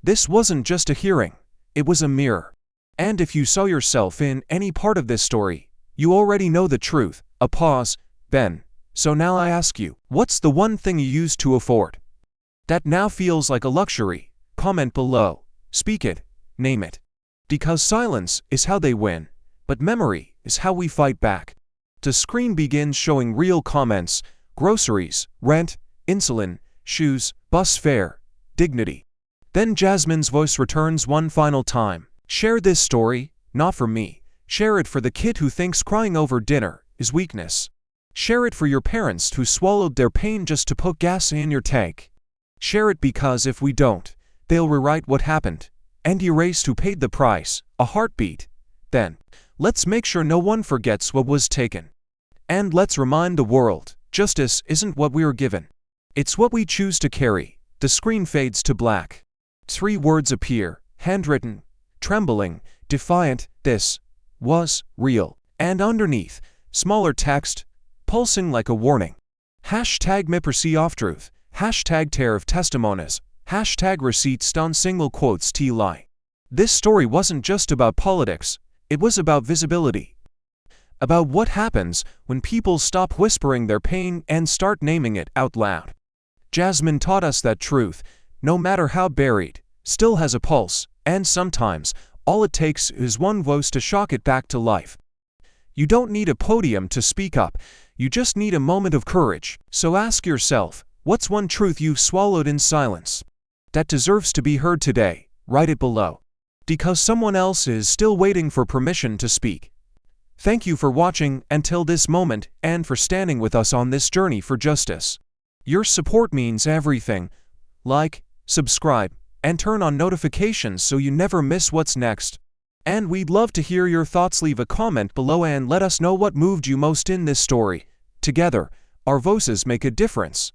This wasn't just a hearing, it was a mirror. And if you saw yourself in any part of this story, you already know the truth. A pause, Ben. So now I ask you, what's the one thing you used to afford that now feels like a luxury? Comment below, speak it, name it. Because silence is how they win, but memory is how we fight back. The screen begins showing real comments: groceries, rent, insulin, shoes, bus fare, dignity. Then Jasmine's voice returns one final time. Share this story, not for me. Share it for the kid who thinks crying over dinner is weakness. Share it for your parents who swallowed their pain just to put gas in your tank. Share it because if we don't, they'll rewrite what happened and erase who paid the price, a heartbeat. Then, let's make sure no one forgets what was taken. And let's remind the world, justice isn't what we are given. It's what we choose to carry. The screen fades to black. 3 words appear, handwritten, trembling, defiant: this was real. And underneath, smaller text, pulsing like a warning. Hashtag #MiPerCoftruth, hashtag Tariff testimonies, hashtag receipts down single quotes lie. This story wasn't just about politics, it was about visibility. About what happens when people stop whispering their pain and start naming it out loud. Jasmine taught us that truth, no matter how buried, still has a pulse, and sometimes, all it takes is one voice to shock it back to life. You don't need a podium to speak up, you just need a moment of courage. So ask yourself, what's one truth you've swallowed in silence that deserves to be heard today? Write it below. Because someone else is still waiting for permission to speak. Thank you for watching until this moment and for standing with us on this journey for justice. Your support means everything. Like, subscribe, and turn on notifications so you never miss what's next. And we'd love to hear your thoughts. Leave a comment below and let us know what moved you most in this story. Together, our voices make a difference.